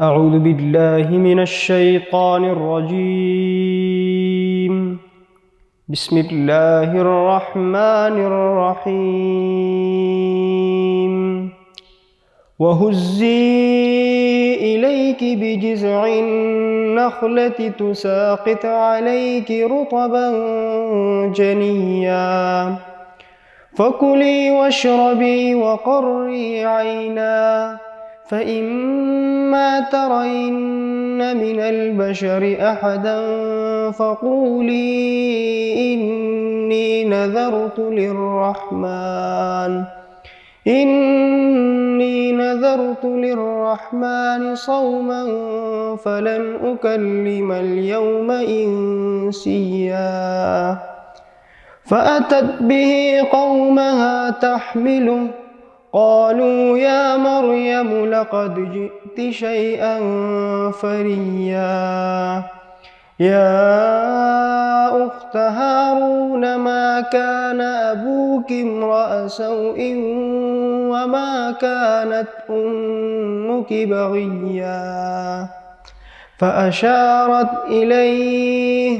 أعوذ بالله من الشيطان الرجيم. بسم الله الرحمن الرحيم. وهزي إليك بجذع النخلة تساقط عليك رطبا جنيا فكلي واشربي وقري عينا فإما ترين من البشر أحدا فقولي إني نذرت للرحمن صوما فلن أكلم اليوم إنسيا فأتت به قومها تحمله قالوا يا مريم لقد جئت شيئا فريا يا أخت هارون ما كان أبوك امرأ سوء وما كانت أمك بغيا فأشارت إليه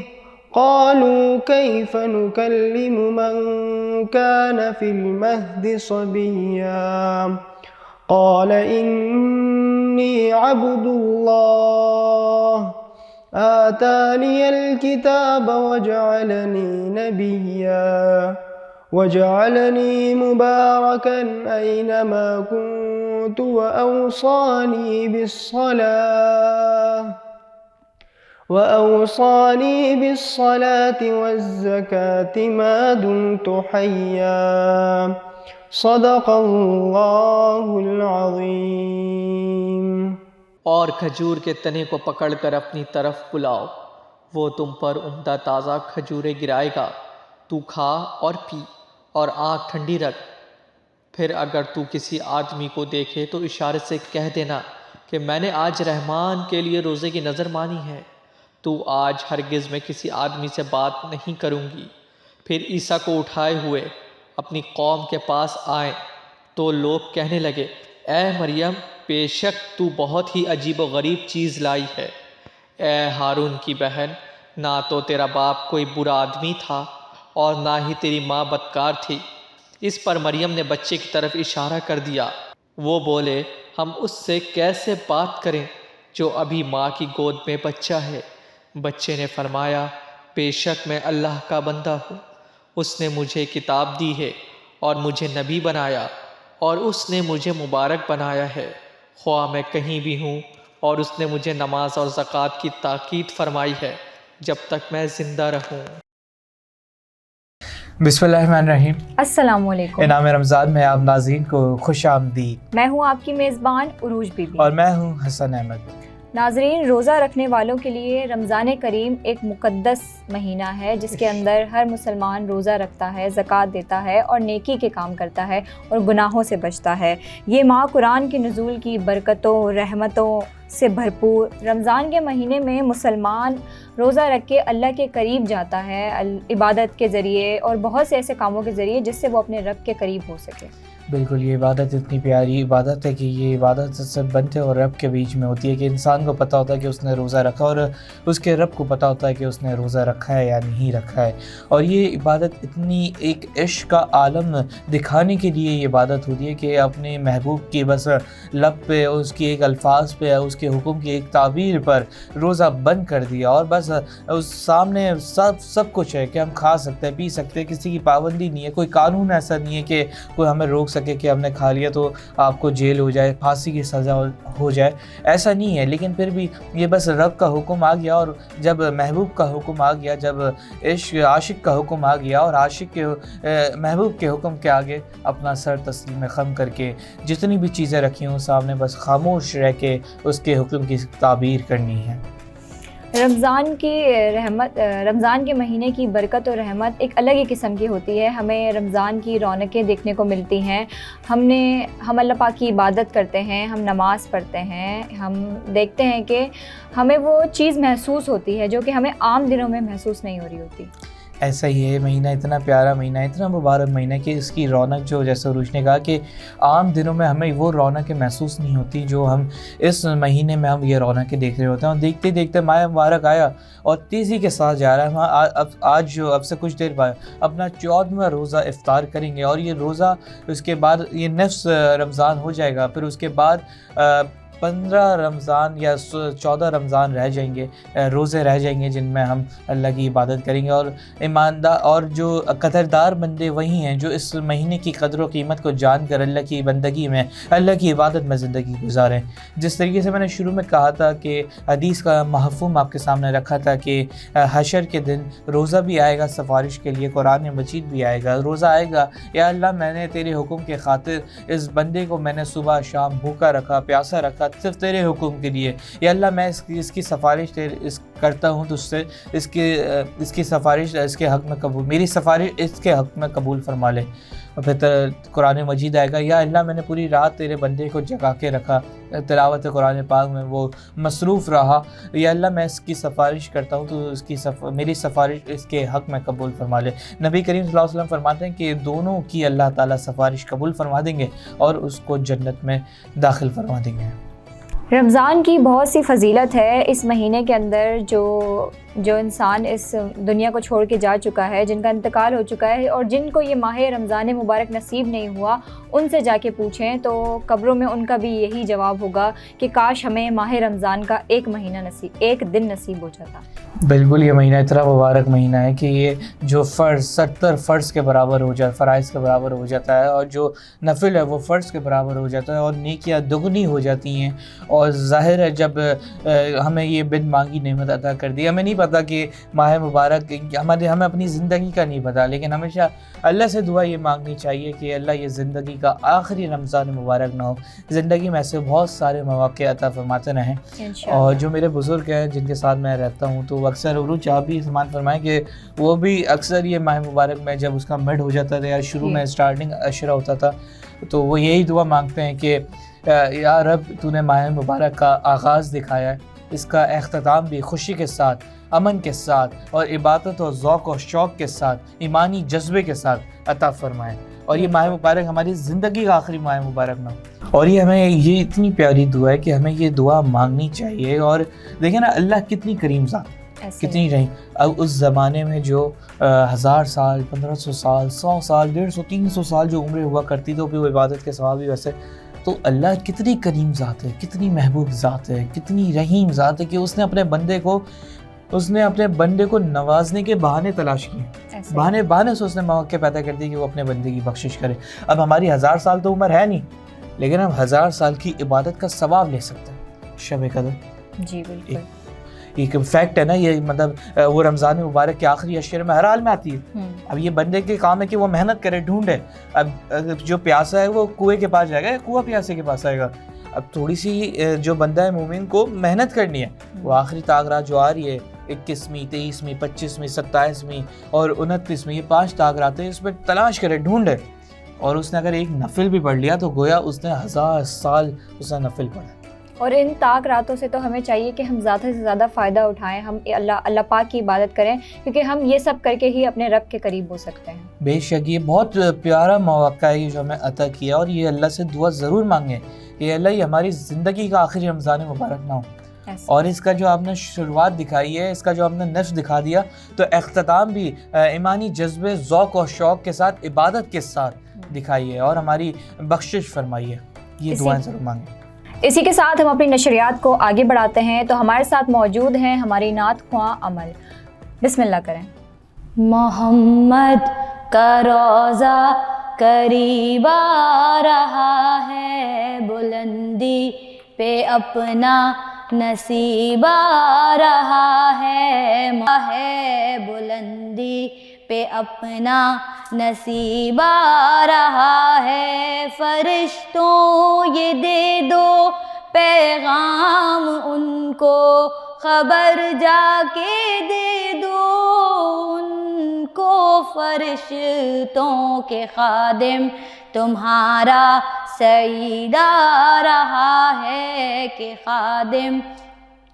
قالوا كيف نكلم من كان في المهد صبيا قال إني عبد الله آتاني الكتاب وجعلني نبيا وجعلني مباركا أينما كنت وأوصاني بالصلاة والزكاة ما دمت حيا صدق اللہ العظیم. اور کھجور کے تنے کو پکڑ کر اپنی طرف بلاؤ، وہ تم پر عمدہ تازہ کھجوریں گرائے گا، تو کھا اور پی اور آنکھ ٹھنڈی رکھ. پھر اگر تو کسی آدمی کو دیکھے تو اشارے سے کہہ دینا کہ میں نے آج رحمان کے لیے روزے کی نظر مانی ہے، تو آج ہرگز میں کسی آدمی سے بات نہیں کروں گی. پھر عیسیٰ کو اٹھائے ہوئے اپنی قوم کے پاس آئے تو لوگ کہنے لگے، اے مریم، بے شک تو بہت ہی عجیب و غریب چیز لائی ہے. اے ہارون کی بہن، نہ تو تیرا باپ کوئی برا آدمی تھا اور نہ ہی تیری ماں بدکار تھی. اس پر مریم نے بچے کی طرف اشارہ کر دیا. وہ بولے، ہم اس سے کیسے بات کریں جو ابھی ماں کی گود میں بچہ ہے؟ بچے نے فرمایا، بے شک میں اللہ کا بندہ ہوں. اس نے مجھے کتاب دی ہے اور مجھے نبی بنایا، اور اس نے مجھے مبارک بنایا ہے خواہ میں کہیں بھی ہوں، اور اس نے مجھے نماز اور زکوٰۃ کی تاکید فرمائی ہے جب تک میں زندہ رہوں. بسم اللہ الرحمن الرحیم. السلام علیکم. انعام رمضان میں آپ ناظرین کو خوش آمدید. میں ہوں آپ کی میزبان عروج بی بی اور میں ہوں حسن احمد. ناظرین، روزہ رکھنے والوں کے لیے رمضان کریم ایک مقدس مہینہ ہے جس کے اندر ہر مسلمان روزہ رکھتا ہے، زکوٰۃ دیتا ہے اور نیکی کے کام کرتا ہے اور گناہوں سے بچتا ہے. یہ ماہ قرآن کے نزول کی برکتوں، رحمتوں سے بھرپور. رمضان کے مہینے میں مسلمان روزہ رکھ کے اللہ کے قریب جاتا ہے عبادت کے ذریعے اور بہت سے ایسے کاموں کے ذریعے جس سے وہ اپنے رب کے قریب ہو سکے. بالکل، یہ عبادت اتنی پیاری عبادت ہے کہ یہ عبادت سے بنتے اور رب کے بیچ میں ہوتی ہے کہ انسان کو پتہ ہوتا ہے کہ اس نے روزہ رکھا اور اس کے رب کو پتہ ہوتا ہے کہ اس نے روزہ رکھا ہے یا نہیں رکھا ہے. اور یہ عبادت اتنی ایک عشق کا عالم دکھانے کے لیے یہ عبادت ہوتی ہے کہ اپنے محبوب کی بس لب پہ، اس کی ایک الفاظ پہ، اس کے حکم کی ایک تعبیر پر روزہ بند کر دیا، اور بس اس سامنے سب کچھ ہے کہ ہم کھا سکتے ہیں، پی سکتے ہیں، کسی کی پابندی نہیں ہے، کوئی قانون ایسا نہیں ہے کہ کوئی ہمیں روک سکے کہ ہم نے کھا لیا تو آپ کو جیل ہو جائے، پھانسی کی سزا ہو جائے. ایسا نہیں ہے. لیکن پھر بھی یہ بس رب کا حکم آ گیا، اور جب محبوب کا حکم آ گیا، جب عاشق کا حکم آ گیا، اور عاشق کے محبوب کے حکم کے آگے اپنا سر تسلیم خم کر کے جتنی بھی چیزیں رکھی ہوں سامنے بس خاموش رہ کے اس کے حکم کی تعبیر کرنی ہے. رمضان کے مہینے کی برکت اور رحمت ایک الگ ہی قسم کی ہوتی ہے. ہمیں رمضان کی رونقیں دیکھنے کو ملتی ہیں. ہم اللہ پاک کی عبادت کرتے ہیں، ہم نماز پڑھتے ہیں، ہم دیکھتے ہیں کہ ہمیں وہ چیز محسوس ہوتی ہے جو کہ ہمیں عام دنوں میں محسوس نہیں ہو رہی ہوتی. ایسا ہی ہے مہینہ، اتنا پیارا مہینہ، اتنا مبارک مہینہ کہ اس کی رونق جو جیسے عروج نے کہا کہ عام دنوں میں ہمیں وہ رونقیں محسوس نہیں ہوتی جو ہم اس مہینے میں ہم یہ رونقیں دیکھ رہے ہوتے ہیں. اور دیکھتے دیکھتے ماہ مبارک آیا اور تیزی کے ساتھ جا رہا ہے. ہم آج اب سے کچھ دیر بعد اپنا 14واں روزہ افطار کریں گے اور یہ روزہ اس کے بعد یہ نصف رمضان ہو جائے گا. پھر اس کے بعد 15 رمضان یا 14 رمضان رہ جائیں گے، روزے رہ جائیں گے جن میں ہم اللہ کی عبادت کریں گے. اور ایماندار اور جو قدردار بندے وہی ہیں جو اس مہینے کی قدر و قیمت کو جان کر اللہ کی بندگی میں، اللہ کی عبادت میں زندگی گزاریں. جس طریقے سے میں نے شروع میں کہا تھا کہ حدیث کا مفہوم آپ کے سامنے رکھا تھا کہ حشر کے دن روزہ بھی آئے گا سفارش کے لیے، قرآن مجید بھی آئے گا. روزہ آئے گا، یا اللہ میں نے تیرے حکم کے خاطر اس بندے کو میں نے صبح شام بھوکا رکھا، پیاسا رکھا صرف تیرے حکم کے لیے. یا اللہ میں اس کی سفارش کرتا ہوں تجھ سے، اس کی سفارش اس کے حق میں قبول، میری سفارش اس کے حق میں قبول فرما لے. اور پھر قرآن مجید آئے گا، یا اللہ میں نے پوری رات تیرے بندے کو جگا کے رکھا، تلاوت قرآن پاک میں وہ مصروف رہا. یا اللہ میں اس کی سفارش کرتا ہوں تو میری سفارش اس کے حق میں قبول فرما لے. نبی کریم صلی اللہ علیہ وسلم فرماتے ہیں کہ دونوں کی اللہ تعالیٰ سفارش قبول فرما دیں گے اور اس کو جنت میں داخل فرما دیں گے. رمضان کی بہت سی فضیلت ہے. اس مہینے کے اندر جو انسان اس دنیا کو چھوڑ کے جا چکا ہے، جن کا انتقال ہو چکا ہے اور جن کو یہ ماہ رمضان مبارک نصیب نہیں ہوا، ان سے جا کے پوچھیں تو قبروں میں ان کا بھی یہی جواب ہوگا کہ کاش ہمیں ماہ رمضان کا ایک دن نصیب ہو جاتا. بالکل، یہ مہینہ اتنا مبارک مہینہ ہے کہ یہ جو فرض 70 فرض کے برابر ہو جاتا، فرائض کے برابر ہو جاتا ہے، اور جو نفل ہے وہ فرض کے برابر ہو جاتا ہے، اور نیکیاں دگنی ہو جاتی ہیں. اور ظاہر ہے جب ہمیں یہ بن مانگی نعمت عطا کر دی. ہمیں نہیں پتہ کہ ماہ مبارک ہمیں اپنی زندگی کا نہیں پتہ، لیکن ہمیشہ اللہ سے دعا یہ مانگنی چاہیے کہ اللہ یہ زندگی کا آخری رمضان مبارک نہ ہو، زندگی میں ایسے بہت سارے مواقع عطا فرماتے رہیں. اور جو میرے بزرگ ہیں جن کے ساتھ میں رہتا ہوں تو اکثر عروج آپ بھی سمان فرمائیں کہ وہ بھی اکثر یہ ماہ مبارک میں جب اس کا مڈ ہو جاتا تھا یا شروع میں اسٹارٹنگ عشرہ ہوتا تھا تو وہ یہی دعا مانگتے ہیں کہ یا رب تو نے ماہ مبارک کا آغاز دکھایا ہے، اس کا اختتام بھی خوشی کے ساتھ، امن کے ساتھ اور عبادت و ذوق و شوق کے ساتھ، ایمانی جذبے کے ساتھ عطا فرمائے. اور یہ ماہ مبارک ہماری زندگی کا آخری ماہ مبارک نہ ہو. اور یہ ہمیں یہ اتنی پیاری دعا ہے کہ ہمیں یہ دعا مانگنی چاہیے. اور دیکھیں نا اللہ کتنی کریم ذات، کتنی رحیم. اب اس زمانے میں جو 1000 سال، 1500 سال، 100 سال، 150 300 سال جو عمریں ہوا کرتی تو پھر وہ عبادت کے ثواب بھی ویسے. تو اللہ کتنی کریم ذات ہے، کتنی محبوب ذات ہے، کتنی رحیم ذات ہے کہ اس نے اپنے بندے کو نوازنے کے بہانے تلاش کیے، بہانے سے اس نے مواقع پیدا کر دی کہ وہ اپنے بندے کی بخشش کرے. اب ہماری 1000 سال تو عمر ہے نہیں، لیکن ہم 1000 سال کی عبادت کا ثواب لے سکتے ہیں شب قدر. جی بالکل، ایک فیکٹ ہے نا یہ، مطلب وہ رمضان مبارک کے آخری عشرے میں ہر حال میں آتی ہے. اب یہ بندے کے کام ہے کہ وہ محنت کرے، ڈھونڈے. اب جو پیاسا ہے وہ کنویں کے پاس جائے گا، کنواں پیاسے کے پاس آئے گا. اب تھوڑی سی جو بندہ ہے مومن کو محنت کرنی ہے. وہ آخری طاق رات جو آ رہی ہے 21ویں، 23ویں، 25ویں، 27ویں اور 29ویں، یہ 5 طاق راتیں، اس پہ تلاش کرے، ڈھونڈے. اور اس نے اگر ایک نفل بھی پڑھ لیا تو گویا اس نے 1000 سال اس نے نفل پڑھا. اور ان طاق راتوں سے تو ہمیں چاہیے کہ ہم زیادہ سے زیادہ فائدہ اٹھائیں، ہم اللہ پاک کی عبادت کریں، کیونکہ ہم یہ سب کر کے ہی اپنے رب کے قریب ہو سکتے ہیں. بے شک یہ بہت پیارا مواقع ہے جو ہمیں عطا کیا. اور یہ اللہ سے دعا ضرور مانگیں کہ اللہ یہ ہماری زندگی کا آخری رمضان مبارک نہ ہو. اور اس کا جو آپ نے شروعات دکھائی ہے، اس کا جو آپ نے نفس دکھا دیا، تو اختتام بھی ایمانی جذبے، ذوق و شوق کے ساتھ، عبادت کے ساتھ دکھائیے اور ہماری بخشش فرمائیے. یہ دعائیں ضرور مانگیں. اسی کے ساتھ ہم اپنی نشریات کو آگے بڑھاتے ہیں. تو ہمارے ساتھ موجود ہیں ہماری نعت خواں عمل. بسم اللہ کریں. محمد کا روضہ قریب آ رہا ہے، بلندی پہ اپنا نصیب آ رہا ہے، بلندی پہ اپنا نصیب آ رہا ہے. فرشتوں یہ دے دو پیغام ان کو، خبر جا کے دے دو ان کو. فرشتوں کے خادم تمہارا سعید آ رہا ہے، کہ خادم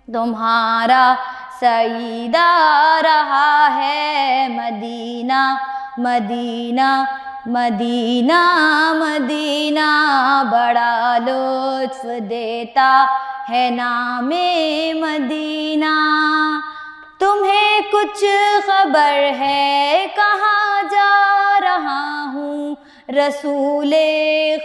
تمہارا سعیدہ رہا ہے مدینہ مدینہ مدینہ مدینہ بڑا لطف دیتا ہے نام مدینہ تمہیں کچھ خبر ہے کہاں جا رہا ہوں رسول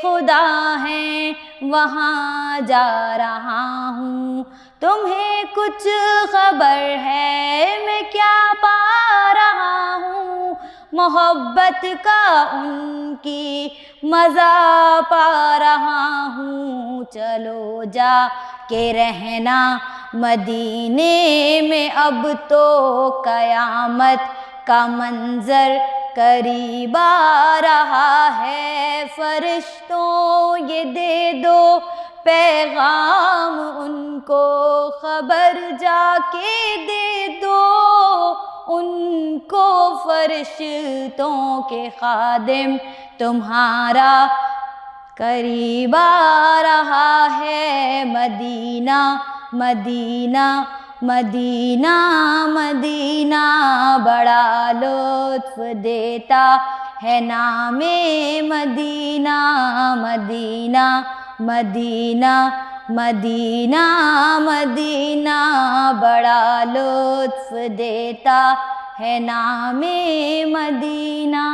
خدا ہیں وہاں جا رہا ہوں تمہیں کچھ خبر ہے میں کیا پا رہا ہوں محبت کا ان کی مزہ پا رہا ہوں چلو جا کے رہنا مدینے میں اب تو قیامت کا منظر قریب آ رہا ہے فرشتوں یہ دے دو پیغام ان کو خبر جا کے دے دو ان کو فرشتوں کے خادم تمہارا قریب آ رہا ہے مدینہ مدینہ مدینہ مدینہ بڑا لطف دیتا ہے نام مدینہ مدینہ مدینہ مدینہ مدینہ بڑا لطف دیتا ہے نام مدینہ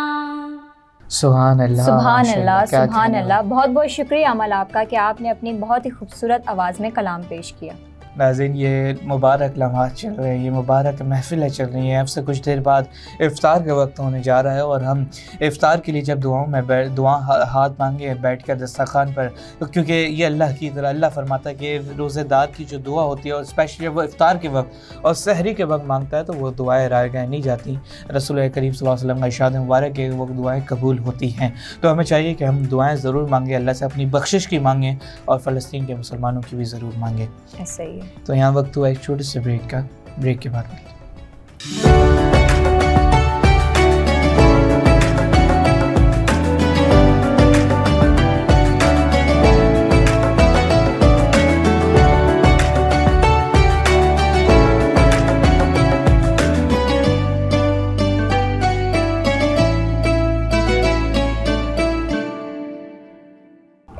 سبحان اللہ سبحان اللہ کیا سبحان کہنا۔ اللہ بہت بہت شکریہ عمل آپ کا کہ آپ نے اپنی بہت ہی خوبصورت آواز میں کلام پیش کیا۔ ناظرین یہ مبارک لمحات چل رہے ہیں، یہ مبارک محفلیں چل رہی ہیں، اب سے کچھ دیر بعد افطار کا وقت ہونے جا رہا ہے اور ہم افطار کے لیے جب دعاؤں میں دعا ہاتھ مانگے بیٹھ کر دسترخوان پر، کیونکہ یہ اللہ کی طرح اللہ فرماتا ہے کہ روزے دار کی جو دعا ہوتی ہے اور اسپیشلی وہ افطار کے وقت اور سحری کے وقت مانگتا ہے تو وہ دعائیں رائے گاہ نہیں جاتی۔ رسول کریم صلی اللہ علیہ وسلم کا ارشاد مبارک ہے کہ وہ دعائیں قبول ہوتی ہیں، تو ہمیں چاہیے کہ ہم دعائیں ضرور مانگیں، اللہ سے اپنی بخشش کی مانگیں اور فلسطین کے مسلمانوں کی بھی ضرور مانگیں۔ ایسا ہی ہے۔ تو یہاں وقت ہوا ایک چھوٹے سے بریک کا، بریک کے بعد ملیں۔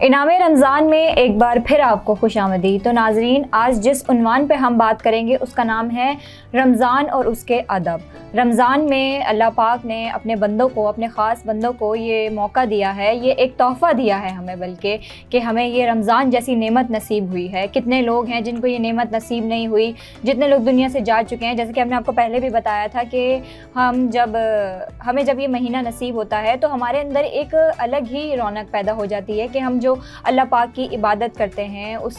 انعام رمضان میں ایک بار پھر آپ کو خوش آمدید۔ تو ناظرین آج جس عنوان پہ ہم بات کریں گے اس کا نام ہے رمضان اور اس کے ادب۔ رمضان میں اللہ پاک نے اپنے بندوں کو، اپنے خاص بندوں کو یہ موقع دیا ہے، یہ ایک تحفہ دیا ہے ہمیں، بلکہ کہ ہمیں یہ رمضان جیسی نعمت نصیب ہوئی ہے۔ کتنے لوگ ہیں جن کو یہ نعمت نصیب نہیں ہوئی، جتنے لوگ دنیا سے جا چکے ہیں۔ جیسے کہ ہم نے آپ کو پہلے بھی بتایا تھا کہ ہمیں جب یہ مہینہ نصیب ہوتا ہے تو ہمارے اندر ایک الگ ہی رونق پیدا ہو جاتی ہے کہ ہم جو اللہ پاک کی عبادت کرتے ہیں اس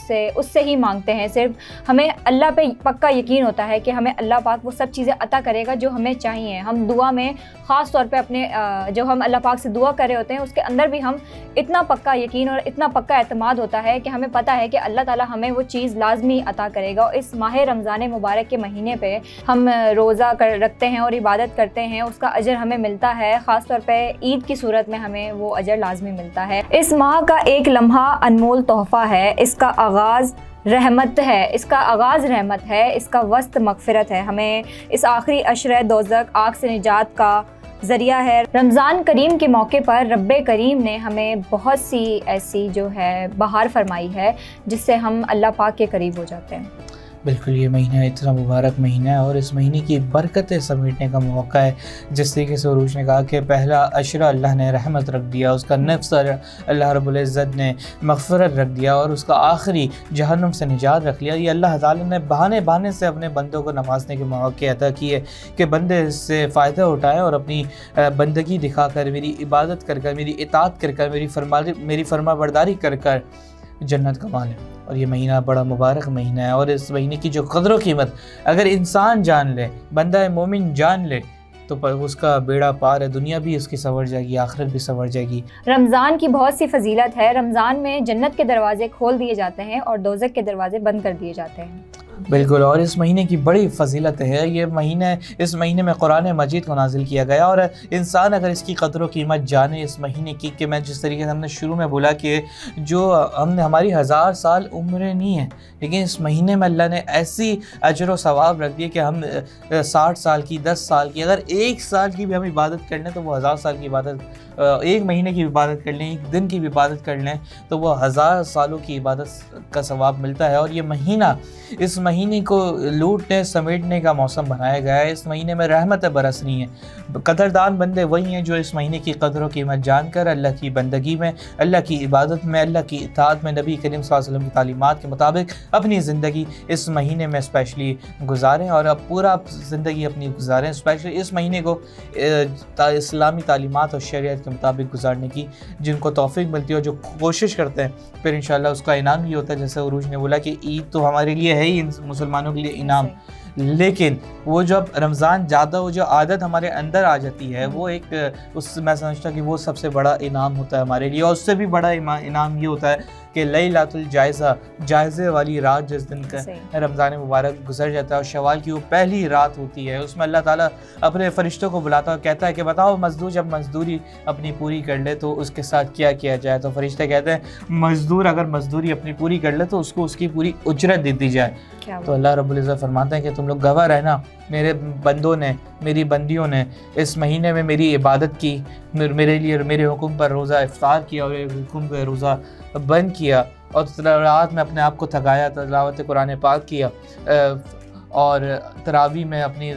سے ہی مانگتے ہیں۔ صرف ہمیں اللہ پہ پکا یقین ہوتا ہے کہ ہمیں اللہ پاک وہ سب چیزیں عطا کرے گا جو ہمیں چاہیے۔ ہم دعا میں خاص طور پہ اپنے جو ہم اللہ پاک سے دعا کر رہے ہوتے ہیں اس کے اندر بھی ہم اتنا پکا یقین اور اتنا پکا اعتماد ہوتا ہے کہ ہمیں پتہ ہے کہ اللہ تعالیٰ ہمیں وہ چیز لازمی عطا کرے گا۔ اور اس ماہ رمضان مبارک کے مہینے پہ ہم روزہ رکھتے ہیں اور عبادت کرتے ہیں، اس کا اجر ہمیں ملتا ہے۔ خاص طور پہ عید کی صورت میں ہمیں وہ اجر لازمی ملتا ہے۔ اس ماہ کا ایک لمحہ انمول تحفہ ہے، اس کا آغاز رحمت ہے، اس کا آغاز رحمت ہے، اس کا وسط مغفرت ہے۔ ہمیں اس آخری عشرہ دوزخ آگ سے نجات کا ذریعہ ہے۔ رمضان کریم کے موقع پر رب کریم نے ہمیں بہت سی ایسی جو ہے بہار فرمائی ہے جس سے ہم اللہ پاک کے قریب ہو جاتے ہیں۔ بالکل، یہ مہینہ اتنا مبارک مہینہ ہے اور اس مہینے کی برکتیں سمیٹنے کا موقع ہے۔ جس طریقے سے عروج نے کہا کہ پہلا عشرہ اللہ نے رحمت رکھ دیا، اس کا نفس اللہ رب العزت نے مغفرت رکھ دیا اور اس کا آخری جہنم سے نجات رکھ لیا۔ یہ اللہ تعالیٰ نے بہانے سے اپنے بندوں کو نوازنے کے مواقع عطا کیے کہ بندے اس سے فائدہ اٹھائیں اور اپنی بندگی دکھا کر، میری عبادت کر کر، میری اطاعت کر کر، میری فرما برداری کر کر جنت کما لیں۔ اور یہ مہینہ بڑا مبارک مہینہ ہے اور اس مہینے کی جو قدر و قیمت اگر انسان جان لے، بندہ مومن جان لے، تو اس کا بیڑا پار ہے، دنیا بھی اس کی سنور جائے گی، آخرت بھی سنور جائے گی۔ رمضان کی بہت سی فضیلت ہے۔ رمضان میں جنت کے دروازے کھول دیے جاتے ہیں اور دوزخ کے دروازے بند کر دیے جاتے ہیں۔ بالکل، اور اس مہینے کی بڑی فضیلت ہے. یہ مہینہ، اس مہینے میں قرآن مجید کو نازل کیا گیا، اور انسان اگر اس کی قدر و قیمت جانے اس مہینے کی، کہ میں جس طریقے سے ہم نے شروع میں بولا کہ جو ہم نے ہماری 1000 سال عمریں نہیں ہیں، لیکن اس مہینے میں اللہ نے ایسی اجر و ثواب رکھ دیے کہ ہم 60 سال کی، 10 سال کی، اگر 1 سال کی بھی ہم عبادت کر لیں تو وہ 1000 سال کی عبادت، 1 مہینے کی عبادت کر لیں، 1 دن کی بھی عبادت کر لیں تو وہ 1000 سالوں کی عبادت کا ثواب ملتا ہے. اور یہ مہینہ، اس مہینے کو لوٹنے سمیٹنے کا موسم بنایا گیا ہے. اس مہینے میں رحمتیں برسنی ہیں. قدردان بندے وہی ہیں جو اس مہینے کی قدر و قیمت جان کر اللہ کی بندگی میں، اللہ کی عبادت میں، اللہ کی اطاعت میں، نبی کریم صلی اللہ علیہ وسلم کی تعلیمات کے مطابق اپنی زندگی اس مہینے میں اسپیشلی گزاریں، اور اب پورا زندگی اپنی گزاریں. اسپیشلی اس مہینے کو اسلامی تعلیمات اور شریعت کے مطابق گزارنے کی جن کو توفیق ملتی ہے، جو کوشش کرتے ہیں، پھر انشاءاللہ اس کا انعام یہ ہوتا ہے. جیسے عروج نے بولا کہ عید تو ہمارے لیے ہے ہی مسلمانوں کے لیے انعام، لیکن وہ جب رمضان زیادہ ہو، جو عادت ہمارے اندر آ جاتی ہے، وہ ایک اس میں سمجھتا کہ وہ سب سے بڑا انعام ہوتا ہے ہمارے لیے. اور اس سے بھی بڑا انعام یہ ہوتا ہے کہ لیلۃ الجائزہ، جائزے والی رات جس دن کا رمضان مبارک گزر جاتا ہے اور شوال کی وہ پہلی رات ہوتی ہے، اس میں اللہ تعالیٰ اپنے فرشتوں کو بلاتا ہے اور کہتا ہے کہ بتاؤ مزدور جب مزدوری اپنی پوری کر لے تو اس کے ساتھ کیا کیا جائے. تو فرشتے کہتے ہیں مزدور اگر مزدوری اپنی پوری کر لے تو اس کو اس کی پوری اجرت دے دی جائے. تو اللہ رب العزت فرماتے ہیں کہ تم لوگ گواہ رہنا، میرے بندوں نے، میری بندیوں نے اس مہینے میں میری عبادت کی، میرے لیے میرے حکم پر روزہ افطار کیا اور حکم پہ روزہ بند کیا، اور رات میں اپنے آپ کو تھکایا، تلاوت قرآن پاک کیا، اور تراویح میں اپنی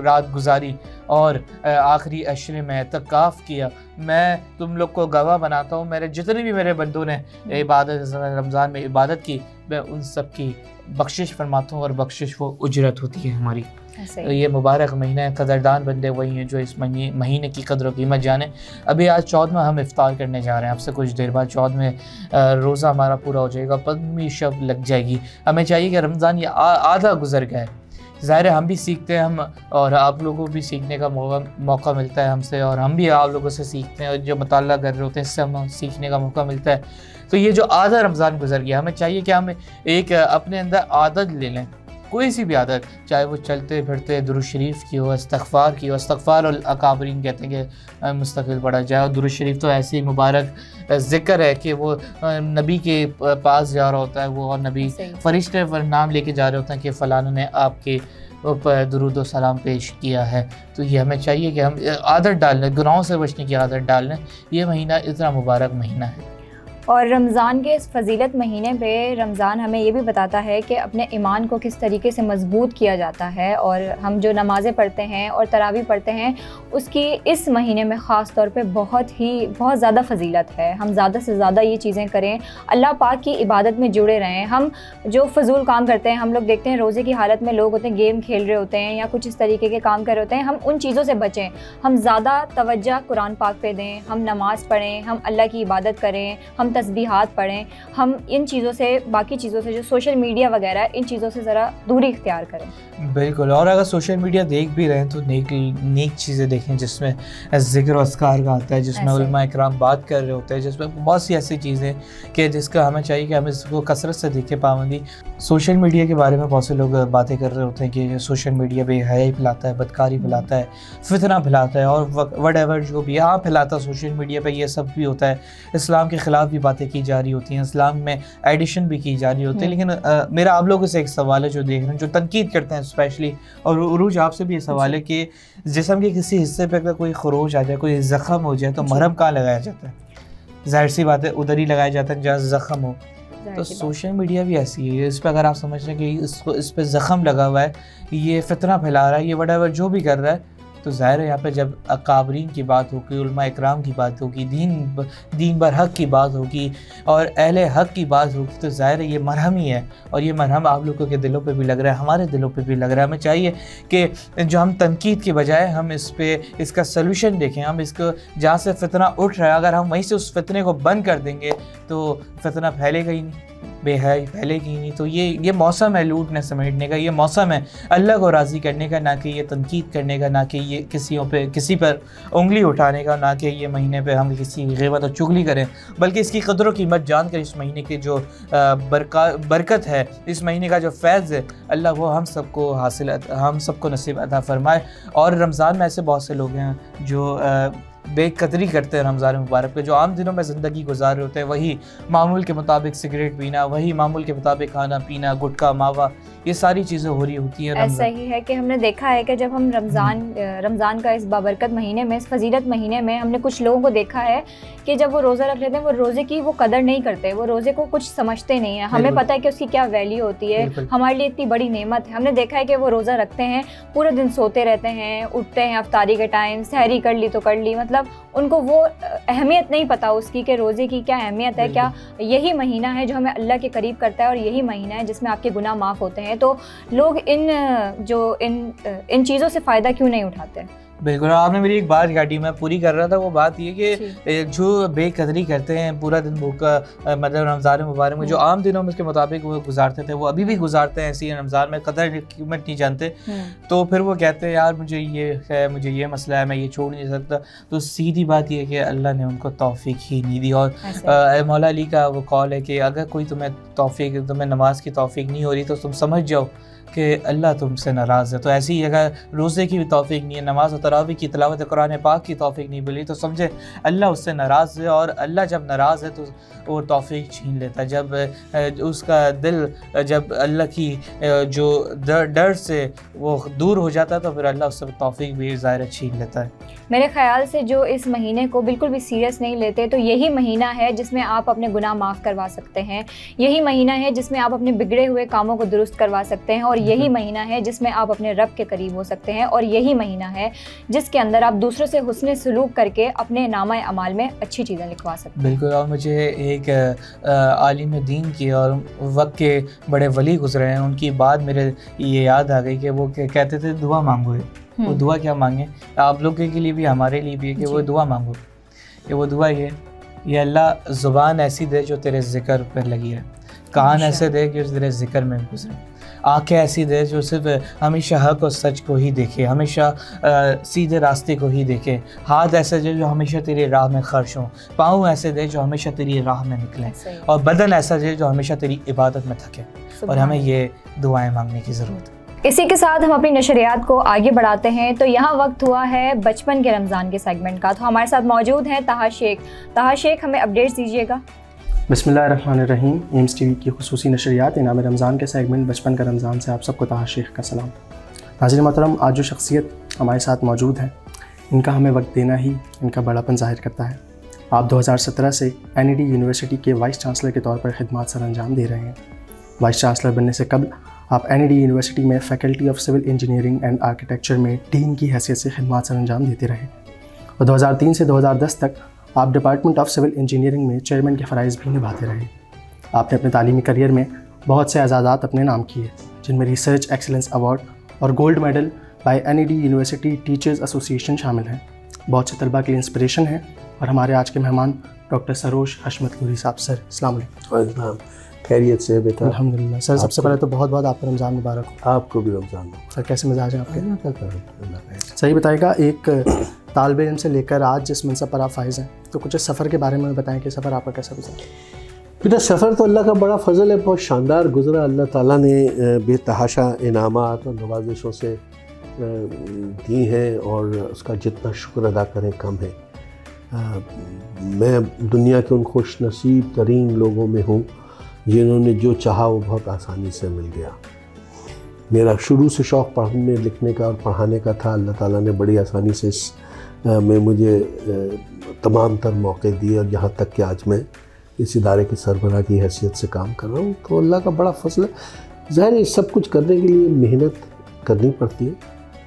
رات گزاری، اور آخری عشرے میں اعتکاف کیا. میں تم لوگ کو گواہ بناتا ہوں، میرے جتنے بھی میرے بندوں نے عبادت رمضان میں عبادت کی، میں ان سب کی بخشش فرماتا ہوں، اور بخشش وہ اجرت ہوتی ہے ہماری. یہ مبارک مہینہ ہے. قدردان بندے وہی ہیں جو اس مہینے کی قدر و قیمت جانیں. ابھی آج 14واں ہم افطار کرنے جا رہے ہیں، اب سے کچھ دیر بعد 14ویں روزہ ہمارا پورا ہو جائے گا، 15ویں شب لگ جائے گی. ہمیں چاہیے کہ رمضان یہ آدھا گزر گیا ہے. ظاہر ہے ہم بھی سیکھتے ہیں، ہم اور آپ لوگوں کو بھی سیکھنے کا موقع ملتا ہے ہم سے، اور ہم بھی آپ لوگوں سے سیکھتے ہیں، اور جو مطالعہ کر رہے ہوتے ہیں اس سے ہم سیکھنے کا موقع ملتا ہے. تو یہ جو آدھا رمضان گزر گیا، ہمیں چاہیے کہ ہم ایک اپنے اندر عادت لے لیں، کوئی سی بھی عادت، چاہے وہ چلتے پھرتے درود شریف کی ہو، استغفار کی ہو. استغفار الاکابرین کہتے ہیں کہ مستقل پڑھا جائے، اور درود شریف تو ایسے ہی مبارک ذکر ہے کہ وہ نبی کے پاس جا رہا ہوتا ہے وہ، اور نبی فرشتے پر نام لے کے جا رہے ہوتے ہیں کہ فلاں نے آپ کے درود و سلام پیش کیا ہے. تو یہ ہمیں چاہیے کہ ہم عادت ڈال لیں، گناہوں سے بچنے کی عادت ڈال لیں. یہ مہینہ اتنا مبارک مہینہ ہے. اور رمضان کے اس فضیلت مہینے پہ رمضان ہمیں یہ بھی بتاتا ہے کہ اپنے ایمان کو کس طریقے سے مضبوط کیا جاتا ہے. اور ہم جو نمازیں پڑھتے ہیں اور تراویح پڑھتے ہیں، اس کی اس مہینے میں خاص طور پہ بہت زیادہ فضیلت ہے. ہم زیادہ سے زیادہ یہ چیزیں کریں، اللہ پاک کی عبادت میں جڑے رہیں. ہم جو فضول کام کرتے ہیں، ہم لوگ دیکھتے ہیں روزے کی حالت میں لوگ ہوتے ہیں گیم کھیل رہے ہوتے ہیں یا کچھ اس طریقے کے کام کر رہے ہوتے ہیں. ہم ان چیزوں سے بچیں، ہم زیادہ توجہ قرآن پاک پہ دیں، ہم نماز پڑھیں، ہم اللہ کی عبادت کریں، ہم تسبیحات پڑھیں. ہم ان چیزوں سے، باقی چیزوں سے جو سوشل میڈیا وغیرہ ان چیزوں سے ذرا دوری اختیار کریں. بالکل. اور اگر سوشل میڈیا دیکھ بھی رہے ہیں تو نیک چیزیں دیکھیں جس میں ذکر و اذکار کا آتا ہے، جس میں علماء اکرام بات کر رہے ہوتے ہیں، جس میں بہت سی ایسی چیزیں کہ جس کا ہمیں چاہیے کہ ہم اس کو کثرت سے دیکھیں. پابندی سوشل میڈیا کے بارے میں بہت سے لوگ باتیں کر رہے ہوتے ہیں کہ سوشل میڈیا بے حیائی پھیلاتا ہے، بدکاری پھیلاتا ہے، فتنہ پھیلاتا ہے، اور وٹ ایور جو بھی یہاں پھیلاتا ہے سوشل میڈیا پہ یہ سب بھی ہوتا ہے. اسلام کے خلاف بھی باتیں کی جا رہی ہوتی ہیں، اسلام میں ایڈیشن بھی کی جا رہی ہوتی ہے. لیکن میرا آپ لوگوں سے ایک سوال ہے جو دیکھ رہے ہیں، جو تنقید کرتے ہیں اسپیشلی، اور عروج آپ سے بھی یہ سوال ہے کہ جسم کے کسی حصے پہ اگر کوئی خروش آ جائے، کوئی زخم ہو جائے تو مرہم کہاں لگایا جاتا ہے؟ ظاہر سی بات ہے ادھر ہی لگایا جاتا ہے جہاں زخم ہو. تو سوشل میڈیا بھی ایسی ہے، اس پہ اگر آپ سمجھ رہے ہیں کہ اس پہ زخم لگا ہوا ہے، یہ فتنہ پھیلا رہا ہے، یہ وٹ ایور جو بھی کر رہا ہے، تو ظاہر ہے یہاں پہ جب اکابرین کی بات ہوگی، علماء اکرام کی بات ہوگی، دین بر حق کی بات ہوگی، اور اہل حق کی بات ہوگی، تو ظاہر ہے یہ مرہم ہی ہے. اور یہ مرہم آپ لوگوں کے دلوں پہ بھی لگ رہا ہے، ہمارے دلوں پہ بھی لگ رہا ہے. ہمیں چاہیے کہ جو ہم تنقید کے بجائے ہم اس کا سلوشن دیکھیں. ہم اس کو جہاں سے فتنہ اٹھ رہا ہے، اگر ہم وہیں سے اس فتنے کو بند کر دیں گے تو فتنہ پھیلے گا ہی نہیں. بے حیائی پھیلے گی نہیں. تو یہ موسم ہے لوٹنے سمیٹنے کا, یہ موسم ہے اللہ کو راضی کرنے کا, نہ کہ یہ تنقید کرنے کا, نہ کہ یہ کسی پر انگلی اٹھانے کا, نہ کہ یہ مہینے پہ ہم کسی غیبت اور چغلی کریں, بلکہ اس کی قدر و قیمت جان کر اس مہینے کی جو برکت ہے, اس مہینے کا جو فیض ہے, اللہ وہ ہم سب کو نصیب عطا فرمائے. اور رمضان میں ایسے بہت سے لوگ ہیں جو بے قدری کرتے ہیں رمضان مبارک پہ, جو عام دنوں میں زندگی گزار رہے ہوتے ہیں, وہی معمول کے مطابق سگریٹ پینا, وہی معمول کے مطابق کھانا پینا, گٹکا ماوا, یہ ساری چیزیں ہو رہی ہوتی ہیں. ایسا ہی ہے کہ ہم نے دیکھا ہے کہ جب ہم رمضان کا اس بابرکت مہینے میں, اس فضیلت مہینے میں, ہم نے کچھ لوگوں کو دیکھا ہے کہ جب وہ روزہ رکھ لیتے ہیں, وہ روزے کی وہ قدر نہیں کرتے, وہ روزے کو کچھ سمجھتے نہیں ہیں. ہمیں پتہ ہے کہ اس کی کیا ویلیو ہوتی ہے, ہمارے لیے اتنی بڑی نعمت ہے. ہم نے دیکھا ہے کہ وہ روزہ رکھتے ہیں, پورے دن سوتے رہتے ہیں, اٹھتے ہیں افطاری کے ٹائم, سحری کر لی تو کر لی, مطلب ان کو وہ اہمیت نہیں پتہ اس کی کہ روزے کی کیا اہمیت ہے. کیا یہی مہینہ ہے جو ہمیں اللہ کے قریب کرتا ہے, اور یہی مہینہ ہے جس میں آپ کے گناہ معاف ہوتے ہیں. تو لوگ ان چیزوں سے فائدہ کیوں نہیں اٹھاتے؟ بالکل. آپ نے میری ایک بات کاٹی, میں پوری کر رہا تھا. وہ بات یہ کہ جو بے قدری کرتے ہیں, پورا دن بھوکا, مطلب رمضان مبارک میں جو عام دنوں میں اس کے مطابق وہ گزارتے تھے, وہ ابھی بھی گزارتے ہیں ایسی رمضان میں, قدر قیمت نہیں جانتے. تو پھر وہ کہتے ہیں یار مجھے یہ ہے, مجھے یہ مسئلہ ہے, میں یہ چھوڑ نہیں سکتا. تو سیدھی بات یہ ہے کہ اللہ نے ان کو توفیق ہی نہیں دی. اور مولا علی کا وہ قول ہے کہ اگر کوئی تمہیں نماز کی توفیق نہیں ہو رہی, تو تم سمجھ جاؤ کہ اللہ تم سے ناراض ہے. تو ایسی ہی اگر روزے کی بھی توفیق نہیں ہے, نماز و تراویح کی, تلاوت قرآن پاک کی توفیق نہیں ملی, تو سمجھے اللہ اس سے ناراض ہے. اور اللہ جب ناراض ہے تو وہ توفیق چھین لیتا ہے. جب اس کا دل جب اللہ کی جو ڈر سے وہ دور ہو جاتا ہے, تو پھر اللہ اس سے توفیق بھی ظاہر چھین لیتا ہے. میرے خیال سے جو اس مہینے کو بالکل بھی سیریس نہیں لیتے, تو یہی مہینہ ہے جس میں آپ اپنے گناہ معاف کروا سکتے ہیں, یہی مہینہ ہے جس میں آپ اپنے بگڑے ہوئے کاموں کو درست کروا سکتے ہیں, اور یہی مہینہ ہے جس میں آپ اپنے رب کے قریب ہو سکتے ہیں, اور یہی مہینہ ہے جس کے اندر آپ دوسروں سے حسن سلوک کر کے اپنے نامہ اعمال میں اچھی چیزیں لکھوا سکتے ہیں. بالکل. اور مجھے ایک عالم دین کی اور وقت کے بڑے ولی گزرے ہیں, ان کی بات میرے یہ یاد آ گئی کہ وہ کہتے تھے دعا مانگو. وہ دعا کیا مانگیں, آپ لوگوں کے لیے بھی ہمارے لیے بھی ہے کہ وہ دعا مانگو. کہ وہ دعا یہ اللہ زبان ایسی دے جو تیرے ذکر پر لگی ہے, کان ایسے دے کہ تیرے ذکر میں گزرے, آنکھیں ایسی دے جو صرف ہمیشہ حق اور سچ کو ہی دیکھے, ہمیشہ سیدھے راستے کو ہی دیکھے, ہاتھ ایسے دے جو ہمیشہ تیری راہ میں خرچ ہوں, پاؤں ایسے دے جو ہمیشہ تیری راہ میں نکلیں, اور بدن ایسا دے جو ہمیشہ تیری عبادت میں تھکے. اور ہمیں یہ دعائیں مانگنے کی ضرورت ہے. اسی کے ساتھ ہم اپنی نشریات کو آگے بڑھاتے ہیں. تو یہاں وقت ہوا ہے بچپن کے رمضان کے سیگمنٹ کا. تو ہمارے ساتھ موجود ہیں طاہر شیخ. طاہر شیخ, ہمیں اپڈیٹس دیجیے گا. بسم اللہ الرحمن الرحیم. ایمس ٹی وی کی خصوصی نشریات انعام رمضان کے سیگمنٹ بچپن کا رمضان سے آپ سب کو طاہر شیخ کا سلام. ناظرین محترم, آج جو شخصیت ہمارے ساتھ موجود ہے, ان کا ہمیں وقت دینا ہی ان کا بڑا پن ظاہر کرتا ہے. آپ 2017 سے NED یونیورسٹی کے وائس چانسلر کے طور پر خدمات سر انجام دے رہے ہیں. وائس چانسلر بننے سے قبل آپ NED یونیورسٹی میں faculty of civil engineering and architecture میں ڈین کی حیثیت سے خدمات سر انجام دیتے رہے, اور 2003 سے 2010 تک آپ ڈپارٹمنٹ آف سول انجینئرنگ میں چیئرمین کے فرائض بھی نبھاتے رہے. آپ نے اپنے تعلیمی کریئر میں بہت سے اعزازات اپنے نام کیے, جن میں ریسرچ ایکسلنس ایوارڈ اور gold medal by NED university teachers association شامل ہیں. بہت سے طلباء کے لیے انسپریشن ہیں. اور ہمارے آج کے مہمان ڈاکٹر سروش حشمت نوری صاحب. سر السلام علیکم. خیریت سے بیٹا؟ الحمدللہ. سر سب سے پہلے تو بہت بہت آپ کو رمضان مبارک ہو. آپ کو بھی رمضان مبارک. سر کیسے مزاج ہیں آپ کے؟ صحیح بتائے گا, ایک طالب علم سے لے کر آج جس منصب پر آپ فائز ہیں, تو کچھ سفر کے بارے میں بتائیں کہ سفر آپ کا کیسا گزرا؟ بیٹا سفر تو اللہ کا بڑا فضل ہے, بہت شاندار گزرا. اللہ تعالیٰ نے بے تحاشا انعامات اور نوازشوں سے دی ہیں, اور اس کا جتنا شکر ادا کریں کم ہے. میں دنیا کے ان خوش نصیب ترین لوگوں میں ہوں جنہوں نے جو چاہا وہ بہت آسانی سے مل گیا. میرا شروع سے شوق پڑھنے لکھنے کا اور پڑھانے کا تھا. اللہ تعالیٰ نے بڑی آسانی سے اس میں مجھے تمام تر موقع دیے, اور یہاں تک کہ آج میں اس ادارے کے سربراہ کی حیثیت سے کام کر رہا ہوں. تو اللہ کا بڑا فضل ہے. ظاہر ہے سب کچھ کرنے کے لیے محنت کرنی پڑتی ہے,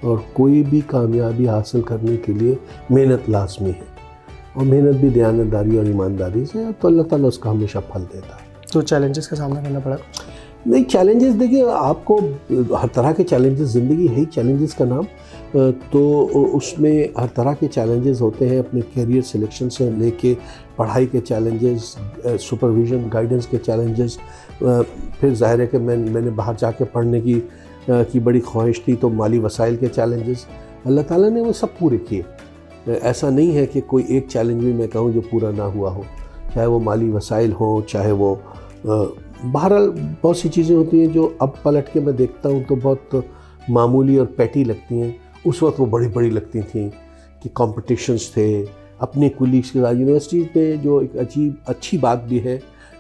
اور کوئی بھی کامیابی حاصل کرنے کے لیے محنت لازمی ہے, اور محنت بھی دیانتداری اور ایمانداری سے, تو اللہ تعالیٰ اس کا ہمیشہ پھل دیتا ہے. تو چیلنجز کا سامنا کرنا پڑا؟ نہیں, چیلنجز دیکھیے, آپ کو ہر طرح کے چیلنجز, زندگی ہے ہی چیلنجز کا نام, تو اس میں ہر طرح کے چیلنجز ہوتے ہیں، اپنے کیریئر سلیکشن سے لے کے پڑھائی کے چیلنجز، سپرویژن گائیڈنس کے چیلنجز، پھر ظاہر ہے کہ میں نے باہر جا کے پڑھنے کی بڑی خواہش تھی، تو مالی وسائل کے چیلنجز اللہ تعالیٰ نے وہ سب پورے کیے. ایسا نہیں ہے کہ کوئی ایک چیلنج بھی میں کہوں جو پورا نہ ہوا ہو، چاہے وہ مالی وسائل ہوں، چاہے وہ بہرحال بہت سی چیزیں ہوتی ہیں جو اب پلٹ کے میں دیکھتا ہوں تو بہت معمولی اور پیٹی لگتی ہیں. اس وقت وہ بڑی بڑی لگتی تھیں کہ کمپٹیشنز تھے اپنے کولیگس کے ساتھ. یونیورسٹی پہ جو ایک اچھی بات بھی ہے،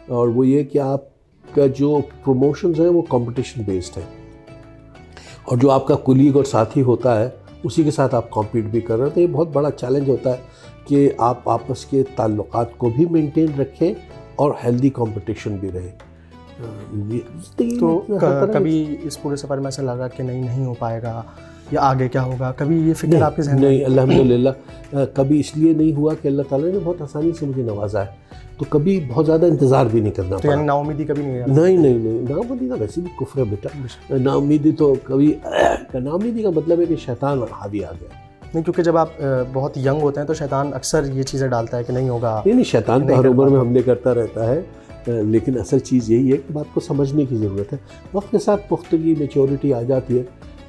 اور وہ یہ کہ آپ کا جو پروموشنز ہیں وہ کمپٹیشن بیسڈ ہے، اور جو آپ کا کولیگ اور ساتھی ہوتا ہے اسی کے ساتھ آپ کمپیٹ بھی کر رہے ہیں. تو یہ بہت بڑا چیلنج ہوتا ہے کہ آپ آپس کے تعلقات کو بھی مینٹین رکھیں اور ہیلدی کمپٹیشن بھی رہے. تو کبھی اس پورے سفر میں ایسا لگا کہ نہیں ہو پائے گا یا آگے کیا ہوگا؟ کبھی یہ فکر آپ کے ذہن میں؟ نہیں، الحمدللہ کبھی اس لیے نہیں ہوا کہ اللہ تعالیٰ نے بہت آسانی سے مجھے نوازا ہے، تو کبھی بہت زیادہ انتظار بھی نہیں کرنا تو یعنی پڑا. نا امیدی کبھی نہیں؟ نہیں، نا امیدی کا ویسے بھی کفر ہے بیٹا. نا امیدی تو کبھی، نا امیدی کا مطلب ہے کہ شیطان حاوی آ گیا. نہیں، کیونکہ جب آپ بہت ینگ ہوتے ہیں تو شیطان اکثر یہ چیزیں ڈالتا ہے کہ نہیں ہوگا. نہیں، شیطان تو ہر عمر میں حملے کرتا رہتا ہے، لیکن اصل چیز یہی ہے کہ بات کو سمجھنے کی ضرورت ہے. وقت کے ساتھ پختگی، میچورٹی آ جاتی ہے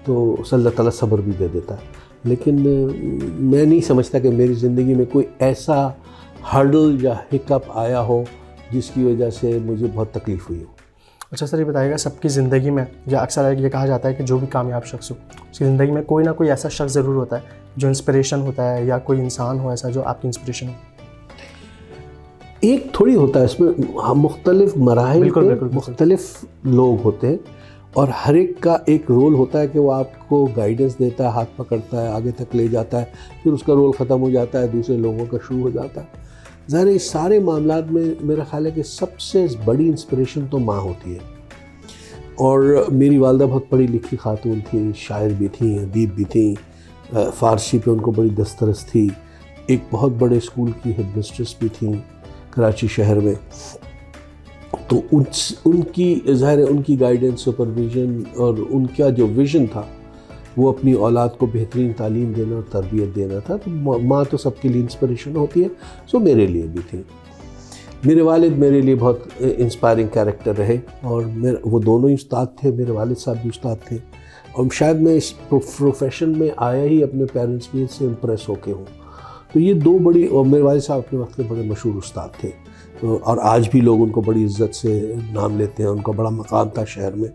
تو اللہ تعالیٰ صبر بھی دے دیتا ہے. لیکن میں نہیں سمجھتا کہ میری زندگی میں کوئی ایسا ہرڈل یا ہکپ آیا ہو جس کی وجہ سے مجھے بہت تکلیف ہوئی ہو. اچھا سر، یہ بتائیے گا سب کی زندگی میں، یا اکثر یہ کہا جاتا ہے کہ جو بھی کامیاب شخص ہو اس کی زندگی میں کوئی نہ کوئی ایسا شخص ضرور ہوتا ہے جو انسپریشن ہوتا ہے، یا کوئی انسان ہو ایسا جو آپ کی انسپریشن ہو. ایک تھوڑی ہوتا ہے، اس میں مختلف مراحل پہ مختلف لوگ ہوتے ہیں، اور ہر ایک کا ایک رول ہوتا ہے کہ وہ آپ کو گائیڈنس دیتا ہے، ہاتھ پکڑتا ہے، آگے تک لے جاتا ہے، پھر اس کا رول ختم ہو جاتا ہے، دوسرے لوگوں کا شروع ہو جاتا ہے. ظاہر اس سارے معاملات میں میرا خیال ہے کہ سب سے بڑی انسپریشن تو ماں ہوتی ہے. اور میری والدہ بہت پڑھی لکھی خاتون تھی، شاعر بھی تھیں، ادیب بھی تھیں، فارسی پہ ان کو بڑی دسترس تھی. ایک بہت بڑے اسکول کی ہیڈ مسٹریس بھی تھیں کراچی شہر میں. تو ان کی ظاہر ہے ان کی گائیڈنس، سپرویژن اور ان کا جو ویژن تھا وہ اپنی اولاد کو بہترین تعلیم دینا اور تربیت دینا تھا. تو ماں تو سب کے لیے انسپریشن ہوتی ہے، سو میرے لیے بھی تھی. میرے والد میرے لیے بہت انسپائرنگ کیریکٹر رہے، اور وہ دونوں ہی استاد تھے. میرے والد صاحب بھی استاد تھے، اور شاید میں اس پروفیشن میں آیا ہی اپنے پیرنٹس کی سے امپریس ہو کے ہوں. تو یہ دو بڑی، اور میرے والد صاحب اپنے وقت کے بڑے مشہور استاد تھے، اور آج بھی لوگ ان کو بڑی عزت سے نام لیتے ہیں، ان کا بڑا مقام تھا شہر میں.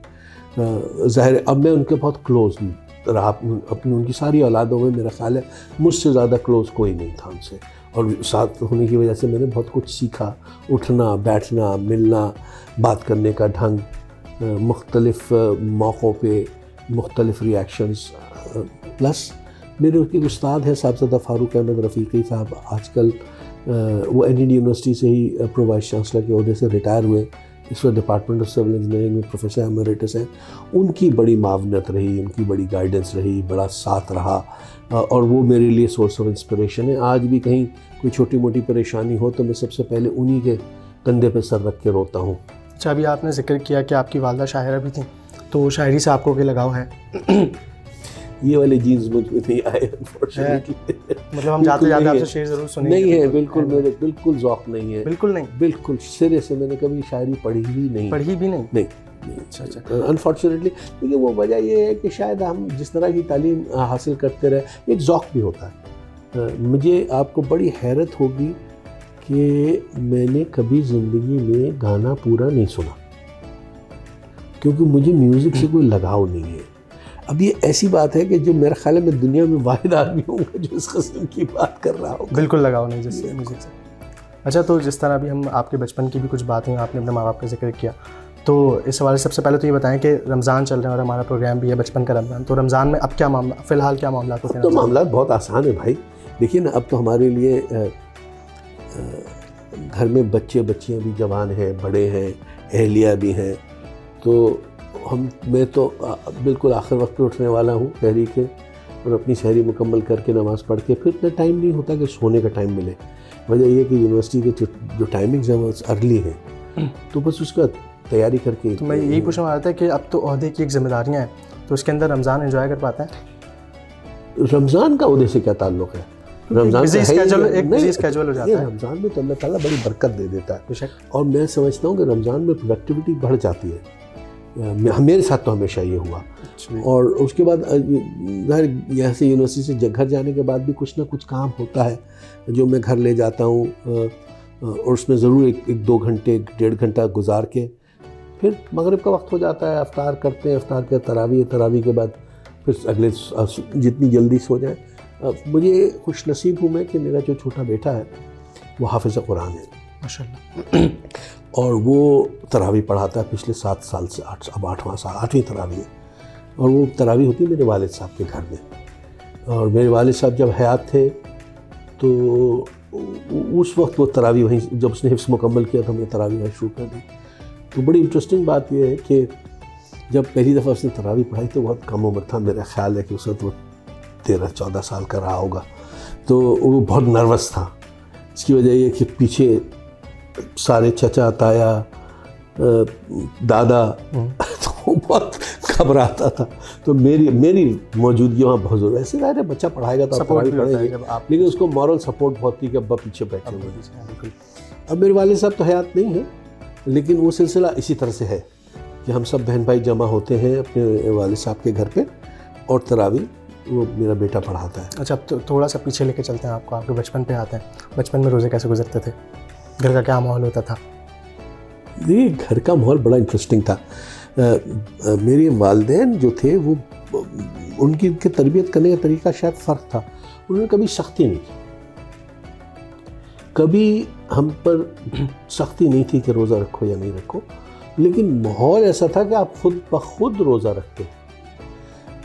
ظاہر اب میں ان کے بہت کلوز رہا، اپنی ان کی ساری اولادوں میں میرا خیال ہے مجھ سے زیادہ کلوز کوئی نہیں تھا ان سے، اور ساتھ ہونے کی وجہ سے میں نے بہت کچھ سیکھا. اٹھنا، بیٹھنا، ملنا، بات کرنے کا ڈھنگ، مختلف موقعوں پہ مختلف ریاکشنز. پلس میرے ایک استاد ہیں صاحبزادہ فاروق احمد رفیقی صاحب، آج کل وہ این ای ڈی یونیورسٹی سے ہی پرو وائس چانسلر کے عہدے سے ریٹائر ہوئے، اس وقت ڈپارٹمنٹ آف سول انجینئرنگ میں پروفیسر ایمریٹس ہیں. ان کی بڑی معاونت رہی، ان کی بڑی گائیڈنس رہی، بڑا ساتھ رہا، اور وہ میرے لیے سورس آف انسپریشن ہے. آج بھی کہیں کوئی چھوٹی موٹی پریشانی ہو تو میں سب سے پہلے انہی کے کندھے پہ سر رکھ کے روتا ہوں. اچھا، ابھی آپ نے ذکر کیا کہ آپ کی والدہ شاعرہ بھی تھیں، تو شاعری سے آپ کو کیا لگاؤ ہے؟ یہ والے جینز مجھ میں نہیں آئے انفارچونیٹلی. مطلب ہم جاتے جاتے آپ سے شعر ضرور سنیں؟ نہیں ہے، بالکل میرے بالکل ذوق نہیں ہے. بالکل نہیں؟ بالکل سرے سے میں نے کبھی شاعری پڑھی ہی نہیں. پڑھی بھی نہیں؟ نہیں. اچھا. انفارچونیٹلی. لیکن وہ وجہ یہ ہے کہ شاید ہم جس طرح کی تعلیم حاصل کرتے رہے، ایک ذوق بھی ہوتا ہے. مجھے آپ کو بڑی حیرت ہوگی کہ میں نے کبھی زندگی میں گانا پورا نہیں سنا، کیونکہ مجھے میوزک سے کوئی لگاؤ نہیں ہے. اب یہ ایسی بات ہے کہ جو میرا خیال ہے میں دنیا میں واحد آدمی ہوں گا جو اس قسم کی بات کر رہا ہوں. بالکل لگاؤ نہیں جس سے میوزک سے. اچھا، تو جس طرح ابھی ہم آپ کے بچپن کی بھی کچھ باتیں آپ نے اپنے ماں باپ کا ذکر کیا، تو اس حوالے سے سب سے پہلے تو یہ بتائیں کہ رمضان چل رہے ہیں اور ہمارا پروگرام بھی ہے بچپن کا رمضان، تو رمضان میں اب کیا معاملہ، فی الحال کیا معاملات ہوتے ہیں؟ تو معاملات بہت آسان ہے بھائی. دیکھیے نا، اب تو ہمارے لیے گھر میں بچے بچیاں بھی جوان ہیں، بڑے ہیں، اہلیہ بھی ہیں. تو میں تو بالکل آخر وقت پہ اٹھنے والا ہوں سحری کے، اور اپنی سحری مکمل کر کے نماز پڑھ کے پھر اتنا ٹائم نہیں ہوتا کہ سونے کا ٹائم ملے. وجہ یہ کہ یونیورسٹی کے جو ٹائمنگز ہیں وہ ارلی ہیں، تو بس اس کا تیاری کر کے. تو میں یہی پوچھنا چاہتا تھا کہ اب تو عہدے کی ایک ذمہ داریاں ہیں، تو اس کے اندر رمضان انجوائے کر پاتا ہے؟ رمضان کا عہدے سے کیا تعلق ہے؟ رمضان بزی کا اسکیجول ہو جاتا ہے. رمضان میں تو اللہ تعالیٰ بڑی برکت دے دیتا ہے, اور میں سمجھتا ہوں کہ رمضان میں پروڈکٹیوٹی بڑھ جاتی ہے. میرے ساتھ تو ہمیشہ یہ ہوا. اور اس کے بعد ظاہر یہاں سے یونیورسٹی سے گھر جانے کے بعد بھی کچھ نہ کچھ کام ہوتا ہے جو میں گھر لے جاتا ہوں, اور اس میں ضرور ایک دو گھنٹے 1.5 گھنٹہ گزار کے پھر مغرب کا وقت ہو جاتا ہے, افطار کرتے ہیں, افطار کے تراویح کے بعد پھر اگلے جتنی جلدی سو جائیں. مجھے خوش نصیب ہوں میں کہ میرا جو چھوٹا بیٹا ہے وہ حافظ قرآن ہے ماشاءاللہ, اور وہ تراویح پڑھاتا ہے پچھلے 7 سال سے. اب 8واں سال 8ویں تراویح ہے, اور وہ تراویح ہوتی ہے میرے والد صاحب کے گھر میں. اور میرے والد صاحب جب حیات تھے تو اس وقت وہ تراویح وہیں, جب اس نے حفظ مکمل کیا تو ہم نے تراویح وہیں شروع کر دی. تو بڑی انٹرسٹنگ بات یہ ہے کہ جب پہلی دفعہ اس نے تراویح پڑھائی تو بہت کم عمر تھا, میرا خیال ہے کہ اس وقت وہ 13-14 سال کا رہا ہوگا. تو وہ بہت نروس تھا. اس کی وجہ یہ کہ پیچھے سارے چچا تایا دادا تو وہ بہت گھبراتا تھا. تو میری موجودگی وہاں بہت ضروری ہے. ایسے ظاہر ہے بچہ پڑھائے گا تو پڑھے گا, لیکن اس کو مورل سپورٹ بہت تھی کہ ابا پیچھے بیٹھے ہوئے. اب میرے والد صاحب تو حیات نہیں ہیں, لیکن وہ سلسلہ اسی طرح سے ہے کہ ہم سب بہن بھائی جمع ہوتے ہیں اپنے والد صاحب کے گھر پہ, اور تراویح وہ میرا بیٹا پڑھاتا ہے. اچھا, اب تھوڑا سا پیچھے لے کے چلتے ہیں آپ کو, آپ کے بچپن پہ آتے ہیں. بچپن میں روزے کیسے گزرتے تھے؟ گھر کا کیا ماحول ہوتا تھا؟ یہ گھر کا ماحول بڑا انٹرسٹنگ تھا. میرے والدین جو تھے وہ ان کی تربیت کرنے کا طریقہ شاید فرق تھا. انہوں نے کبھی سختی نہیں کی, کبھی ہم پر سختی نہیں تھی کہ روزہ رکھو یا نہیں رکھو, لیکن ماحول ایسا تھا کہ آپ خود بخود روزہ رکھتے.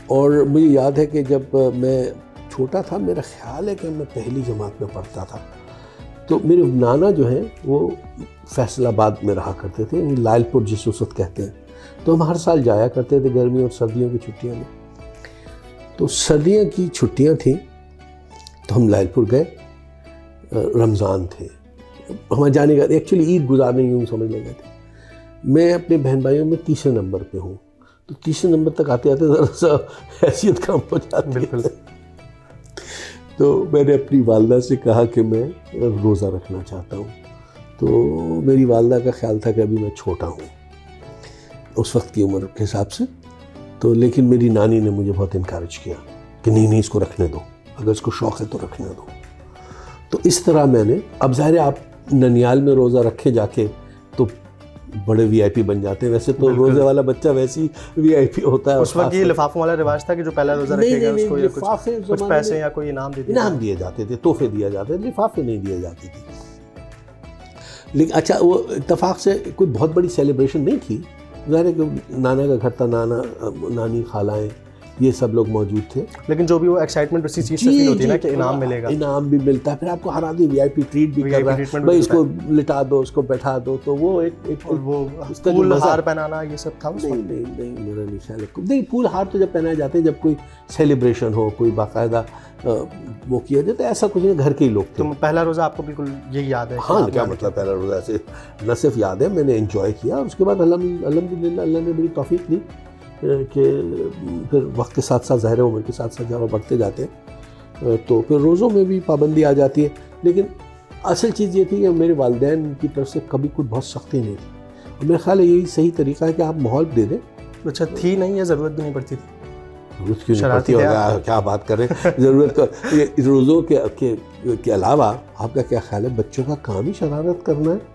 اور مجھے یاد ہے کہ جب میں چھوٹا تھا, میرا خیال ہے کہ میں پہلی جماعت میں پڑھتا تھا, تو میرے نانا جو ہیں وہ فیصل آباد میں رہا کرتے تھے, لائل پور جس وقت کہتے ہیں. تو ہم ہر سال جایا کرتے تھے گرمیوں اور سردیوں کی چھٹیوں میں. تو سردیوں کی چھٹیاں تھیں تو ہم لائل پور گئے. رمضان تھے, ہمیں جانے کا ایکچولی عید گزارنے یوں سمجھ لے گئے تھے. میں اپنے بہن بھائیوں میں 3 نمبر پہ ہوں, تو 3 نمبر تک آتے آتے ذرا سا حیثیت کم ہو جاتی ہے. تو میں نے اپنی والدہ سے کہا کہ میں روزہ رکھنا چاہتا ہوں. تو میری والدہ کا خیال تھا کہ ابھی میں چھوٹا ہوں اس وقت کی عمر کے حساب سے, تو لیکن میری نانی نے مجھے بہت انکریج کیا کہ نہیں اس کو رکھنے دو, اگر اس کو شوق ہے تو رکھنے دو. تو اس طرح میں نے, اب ظاہر ہے آپ ننیال میں روزہ رکھے جا کے تو بڑے وی آئی پی بن جاتے ہیں. ویسے تو روزے والا بچہ ویسے ہی وی آئی پی ہوتا ہے. اس وقت یہ لفافوں والا رواج تھا کہ جو پہلا روزہ رکھے گا اس کو کچھ پیسے یا کوئی انعام دیے جاتے تھے, تحفے دیا جاتے تھے, لفافے نہیں دیے جاتے تھے. لیکن اچھا وہ اتفاق سے کوئی بہت بڑی سیلیبریشن نہیں تھی. ظاہر ہے کہ نانا کا گھر تھا, نانا نانی خالائیں یہ سب لوگ موجود تھے, لیکن جو بھی وہ ایکسائٹمنٹ اسی چیز سے فیل ہوتی ہے نا کہ انعام ملے گا, انعام بھی ملتا ہے, پھر آپ کو ہر آدمی وی آئی پی ٹریٹ بھی کر رہا ہے, بھائی اس کو لٹا دو, اس کو بیٹھا دو. تو وہ ایک وہ پھول ہار پہنانا یہ سب تھا. نہیں میرا نہیں خیال ہے. نہیں, پھول ہار تو جب پہنائے جاتے ہیں جب کوئی سیلیبریشن ہو, کوئی باقاعدہ وہ کیا جاتا ہے, ایسا کچھ نہیں. گھر کے ہی لوگ تھے. تو پہلا روزہ آپ کو بالکل یہی یاد ہے؟ ہاں, کیا مطلب پہلا روزہ ایسے نہ صرف یاد ہے, میں نے انجوائے کیا. اور اس کے بعد الحمدللہ اللہ نے بڑی توفیق دی کہ پھر وقت کے ساتھ ساتھ, ظاہر عمر کے ساتھ ساتھ جب بڑھتے جاتے ہیں تو پھر روزوں میں بھی پابندی آ جاتی ہے. لیکن اصل چیز یہ تھی کہ میرے والدین کی طرف سے کبھی کوئی بہت سختی نہیں تھی, اور میرا خیال ہے یہی صحیح طریقہ ہے کہ آپ ماحول دے دیں. اچھا, تھی نہیں یا ضرورت بھی نہیں پڑتی تھی؟ ضرورت کیوں نہیں پڑتی ہوگا, کیا بات کر رہے ہیں. ضرورت روزوں کے علاوہ آپ کا کیا خیال ہے, بچوں کا کام ہی شرارت کرنا ہے.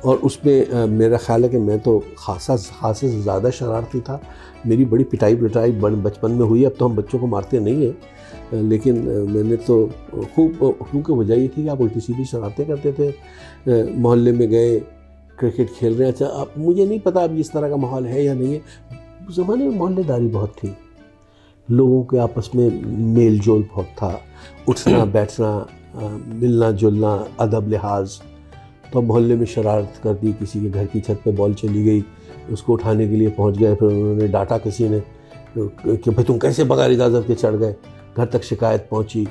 اور اس میں میرا خیال ہے کہ میں تو خاصے سے زیادہ شرارتی تھا. میری بڑی پٹائی بچپن میں ہوئی. اب تو ہم بچوں کو مارتے نہیں ہیں, لیکن میں نے تو خوب, کیونکہ وجہ یہ تھی کہ آپ الٹی سیدھی شرارتیں کرتے تھے. محلے میں گئے, کرکٹ کھیل رہے ہیں, اچھا اب مجھے نہیں پتا اب اس طرح کا ماحول ہے یا نہیں ہے. اس زمانے میں محلے داری بہت تھی, لوگوں کے آپس میں میل جول بہت تھا, اٹھنا بیٹھنا, ملنا جلنا, ادب لحاظ. تو محلے میں شرارت کر دی, کسی کے گھر کی چھت پہ بال چلی گئی, اس کو اٹھانے کے لیے پہنچ گئے, پھر انہوں نے ڈانٹا کسی نے کہ بھائی تم کیسے بغیر اجازت کے چڑھ گئے. گھر تک شکایت پہنچی,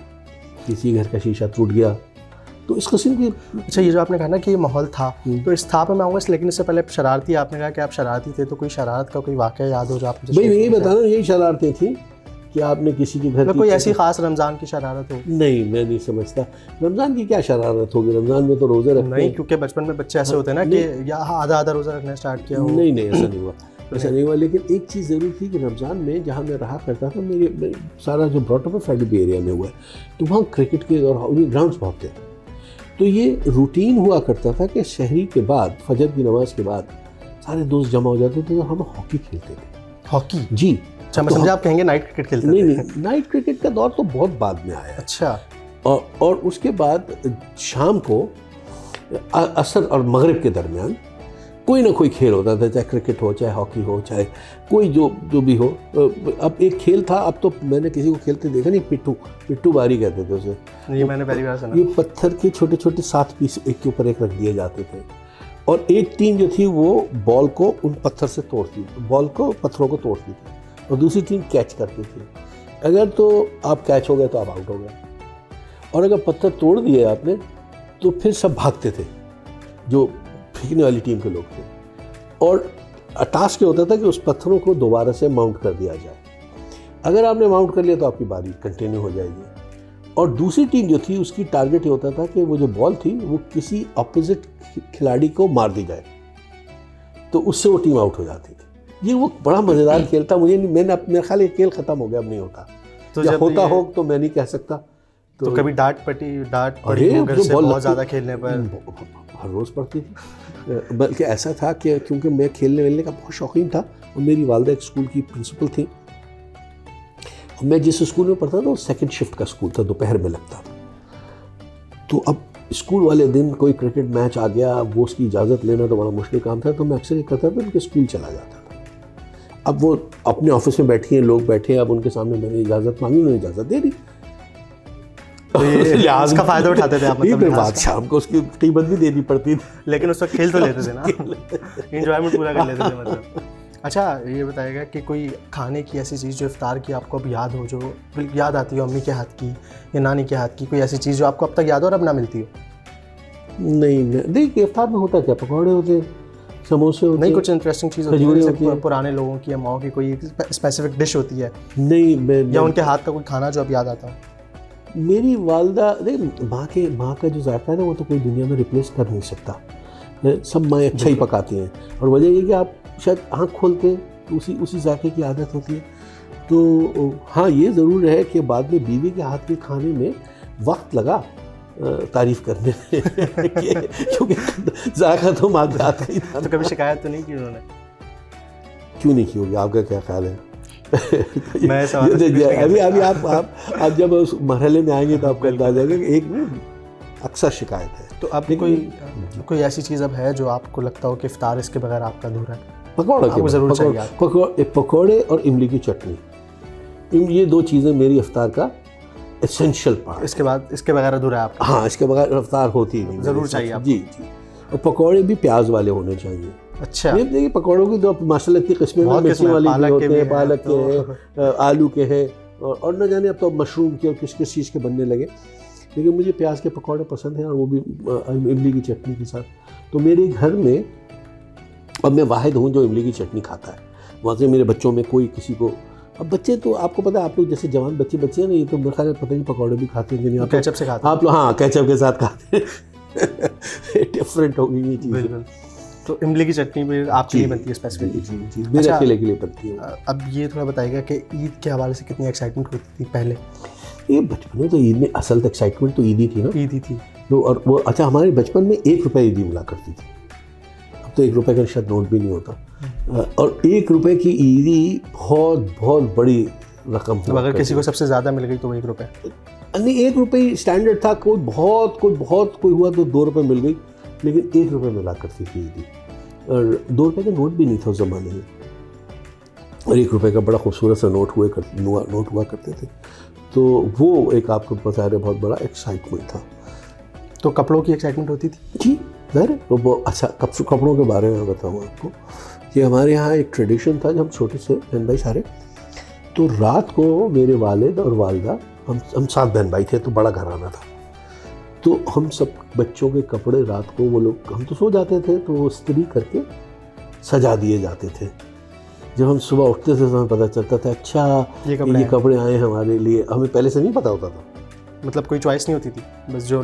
کسی گھر کا شیشہ ٹوٹ گیا. تو اس قسم کی. اچھا, یہ جو آپ نے کہا نا کہ یہ ماحول تھا, تو اس تھا پہ میں آؤں گا, لیکن اس سے پہلے شرارتی آپ نے کہا کہ آپ شرارتی تھے, تو کوئی شرارت کا کوئی واقعہ یاد ہو جو آپ مجھے؟ بھائی یہی بتانا, یہی شرارتیں تھیں کہ آپ نے کسی کے گھر کوئی ایسی خاص رمضان کی شرارت ہو؟ نہیں، میں نہیں سمجھتا رمضان کی کیا شرارت ہوگی. رمضان میں تو روزے رکھتے نہیں، ہیں. کیونکہ بچپن میں بچے ایسے ہوتے ہیں نا کہ یا آدھا روزہ رکھنا اسٹارٹ کیا ہو. نہیں ایسا نہیں ہوا، ایسا نہیں ہوا. لیکن ایک چیز ضرور تھی کہ رمضان میں جہاں میں رہا کرتا تھا، میرے سارا جو براٹ اپ فیڈ بی ایریا میں ہوا ہے، تو وہاں کرکٹ کے اور گراؤنڈس بہت تھے. تو یہ روٹین ہوا کرتا تھا کہ شہری کے بعد، فجر کی نماز کے بعد سارے دوست جمع ہو جاتے تھے اور ہم ہاکی کھیلتے تھے. ہاکی؟ جی. اچھا، میں سمجھا آپ کہیں گے نائٹ کرکٹ کھیلتے تھے. نہیں، نائٹ کرکٹ کا دور تو بہت بعد میں آیا. اچھا. اور اس کے بعد شام کو عصر اور مغرب کے درمیان کوئی نہ کوئی کھیل ہوتا تھا، چاہے کرکٹ ہو، چاہے ہاکی ہو، چاہے کوئی جو بھی ہو. اب ایک کھیل تھا، اب تو میں نے کسی کو کھیلتے دیکھا نہیں، پٹھو باری کہتے تھے اسے. یہ میں نے پہلی بار سنا. یہ پتھر کے چھوٹے چھوٹے 7 پیس ایک کے اوپر ایک رکھ دیے جاتے تھے، اور ایک ٹیم جو تھی وہ بال کو ان پتھر سے توڑتی، بال کو پتھروں کو توڑتی تھی، اور دوسری ٹیم کیچ کرتی تھی. اگر تو آپ کیچ ہو گئے تو آپ آؤٹ ہو گئے، اور اگر پتھر توڑ دیے آپ نے تو پھر سب بھاگتے تھے جو پھینکنے والی ٹیم کے لوگ تھے. اور ٹاسک یہ ہوتا تھا کہ اس پتھروں کو دوبارہ سے ماؤنٹ کر دیا جائے. اگر آپ نے ماؤنٹ کر لیا تو آپ کی باری کنٹینیو ہو جائے گی. اور دوسری ٹیم جو تھی اس کی ٹارگٹ یہ ہوتا تھا کہ وہ جو بال تھی وہ کسی اپوزٹ کھلاڑی کو مار دی جائے، تو اس سے وہ ٹیم آؤٹ ہو جاتی تھی. یہ وہ بڑا مزیدار کھیل تھا. میں نے میرا خیال یہ کھیل ختم ہو گیا، اب نہیں ہوتا. تو جب جب ہوتا ہو تو میں نہیں کہہ سکتا. تو کبھی ڈانٹ پڑی گھر سے بہت زیادہ کھیلنے پر؟ ہر روز پڑتی تھی. بلکہ ایسا تھا کہ کیونکہ میں کھیلنے ویلنے کا بہت شوقین تھا، اور میری والدہ ایک اسکول کی پرنسپل تھی، اور میں جس اسکول میں پڑھتا تھا وہ سیکنڈ شفٹ کا اسکول تھا، دوپہر میں لگتا تھا. تو اب اسکول والے دن کوئی کرکٹ میچ آ گیا، وہ اس کی اجازت لینا تو بڑا مشکل کام تھا. تو میں اکثر یہ کرتا تھا ان کے اسکول چلا جاتا تھا. اب وہ اپنے آفس میں بیٹھی ہیں، لوگ بیٹھے ہیں، اب ان کے سامنے میں نے اجازت مانگی، انہوں نے اجازت دے دی. لحاظ کا فائدہ اٹھاتے تھے آپ؟ بات شام کو اس کی قیمت بھی دینی پڑتی تھی، لیکن اس وقت کھیل تو لیتے تھے نا، انجوائمنٹ پورا کر لیتے تھے مطلب. اچھا، یہ بتائے گا کہ کوئی کھانے کی ایسی چیز جو افطار کی آپ کو اب یاد ہو، جو یاد آتی ہو امی کے ہاتھ کی یا نانی کے ہاتھ کی، کوئی ایسی چیز جو آپ کو اب تک یاد ہو اور اب نہ ملتی ہو؟ نہیں، دیکھیے افطار میں ہوتا کیا، پکوڑے ہوتے، سموسے ہوتے. نہیں، کچھ انٹرسٹنگ چیز ہوتی ہے پرانے لوگوں کی یا ماؤں کی، کوئی اسپیسیفک ڈش ہوتی ہے؟ نہیں، یا ان کے ہاتھ کا کوئی کھانا جو اب یاد آتا ہو؟ میری والدہ، دیکھ ماں کا جو ذائقہ ہے نا وہ تو کوئی دنیا میں ریپلیس کر نہیں سکتا. سب مائیں اچھا ہی پکاتی ہیں، اور وجہ یہ کہ آپ شاید آنکھ کھولتے تو اسی ذائقے کی عادت ہوتی ہے. تو ہاں یہ ضرور ہے کہ بعد میں بیوی کے ہاتھ کے کھانے میں وقت لگا تعریف کرنے میں، کیونکہ ذائقہ تو ماں کے ہاتھ کا ہی تھا. تو کبھی شکایت تو نہیں کی انہوں نے؟ کیوں نہیں کی ہوگی؟ آپ کا کیا خیال ہے؟ ابھی آپ جب اس مرحلے میں آئیں گے تو آپ کو اندازہ آئے گا کہ ایک اکثر شکایت ہے. تو اب کوئی ایسی چیز اب ہے جو آپ کو لگتا ہو کہ افطار اس کے بغیر آپ کا ادھورا ہے؟ پکوڑے اور املی کی چٹنی، یہ 2 چیزیں میری افطار کا ایسینشیل پارٹ. اس کے بغیر ادھورا ہے آپ کا؟ ہاں، اس کے بغیر افطار ہوتی نہیں، ضرور چاہیے آپ. جی. اور پکوڑے بھی پیاز والے ہونے چاہیے. اچھا. یہ دیکھیے پکوڑوں کی تو ماشاء اللہ اتنی قسمیں ہیں، مرچی والی بھی ہوتے ہیں، پالک کے ہیں، آلو کے ہیں، اور نہ جانے اب تو مشروم کے اور کس چیز کے بننے لگے. لیکن مجھے پیاز کے پکوڑے پسند ہیں، اور وہ بھی املی کی چٹنی کے ساتھ. تو میرے گھر میں اب میں واحد ہوں جو املی کی چٹنی کھاتا ہے. وہاں سے میرے بچوں میں کوئی کسی کو، اب بچے تو آپ کو پتہ ہے، آپ لوگ جیسے جوان بچے ہیں نا، یہ تو میرے خیال پتہ نہیں پکوڑے بھی کھاتے ہیں کہ نہیں. کیچپ سے کھاتے ہیں آپ لوگ؟ ہاں، کیچپ کے ساتھ کھاتے ہیں. ڈفرینٹ ہو گئی یہ چیز. بالکل. تو املی کی چٹنی بھی آپ کے لیے بنتی ہے اسپیسیفکلی؟ جی، میرے اکیلے کے لیے بنتی ہے. اب یہ تھوڑا بتائیے گا کہ عید کے حوالے سے کتنی ایکسائٹمنٹ ہوتی تھی پہلے؟ یہ بچپن میں تو عید میں اصل ایکسائٹمنٹ تو عید ہی تھی نا. عید ہی تھی. اور وہ اچھا، ہمارے بچپن میں 1 روپے عیدی ملا کرتی تھی. اب تو 1 روپے کا شاید نوٹ بھی نہیں ہوتا. اور 1 روپے کی عیدی بہت بڑی رقم. اگر کسی کو سب سے زیادہ مل گئی تو وہ 1 روپے؟ نہیں، 1 روپے اسٹینڈرڈ تھا. کوئی بہت کوئی ہوا تو 2 روپے مل گئی، لیکن 1 روپے ملا کرتی تھی عیدی. اور 2 روپے کا نوٹ بھی نہیں تھا اس زمانے میں، اور 1 روپے کا بڑا خوبصورت سا نوٹ ہوا کرتے تھے. تو وہ ایک آپ کو بتا رہے بہت بڑا ایکسائٹمنٹ تھا. تو کپڑوں کی ایکسائٹمنٹ ہوتی تھی؟ جی ظاہر ہے. وہ اچھا، کپڑوں کے بارے میں بتاؤں آپ کو کہ ہمارے یہاں ایک ٹریڈیشن تھا. جب ہم چھوٹے سے بہن بھائی سارے، تو رات کو میرے والد اور والدہ، ہم 7 بہن بھائی تھے، تو بڑا گھرانہ تھا. تو ہم سب بچوں کے کپڑے رات کو، وہ لوگ، ہم تو سو جاتے تھے تو وہ استری کر کے سجا دیے جاتے تھے. جب ہم صبح اٹھتے تھے تو ہمیں پتہ چلتا تھا اچھا یہ کپڑے آئے ہیں ہمارے لیے, ہمیں پہلے سے نہیں پتہ ہوتا تھا. مطلب کوئی چوائس نہیں ہوتی تھی, بس جو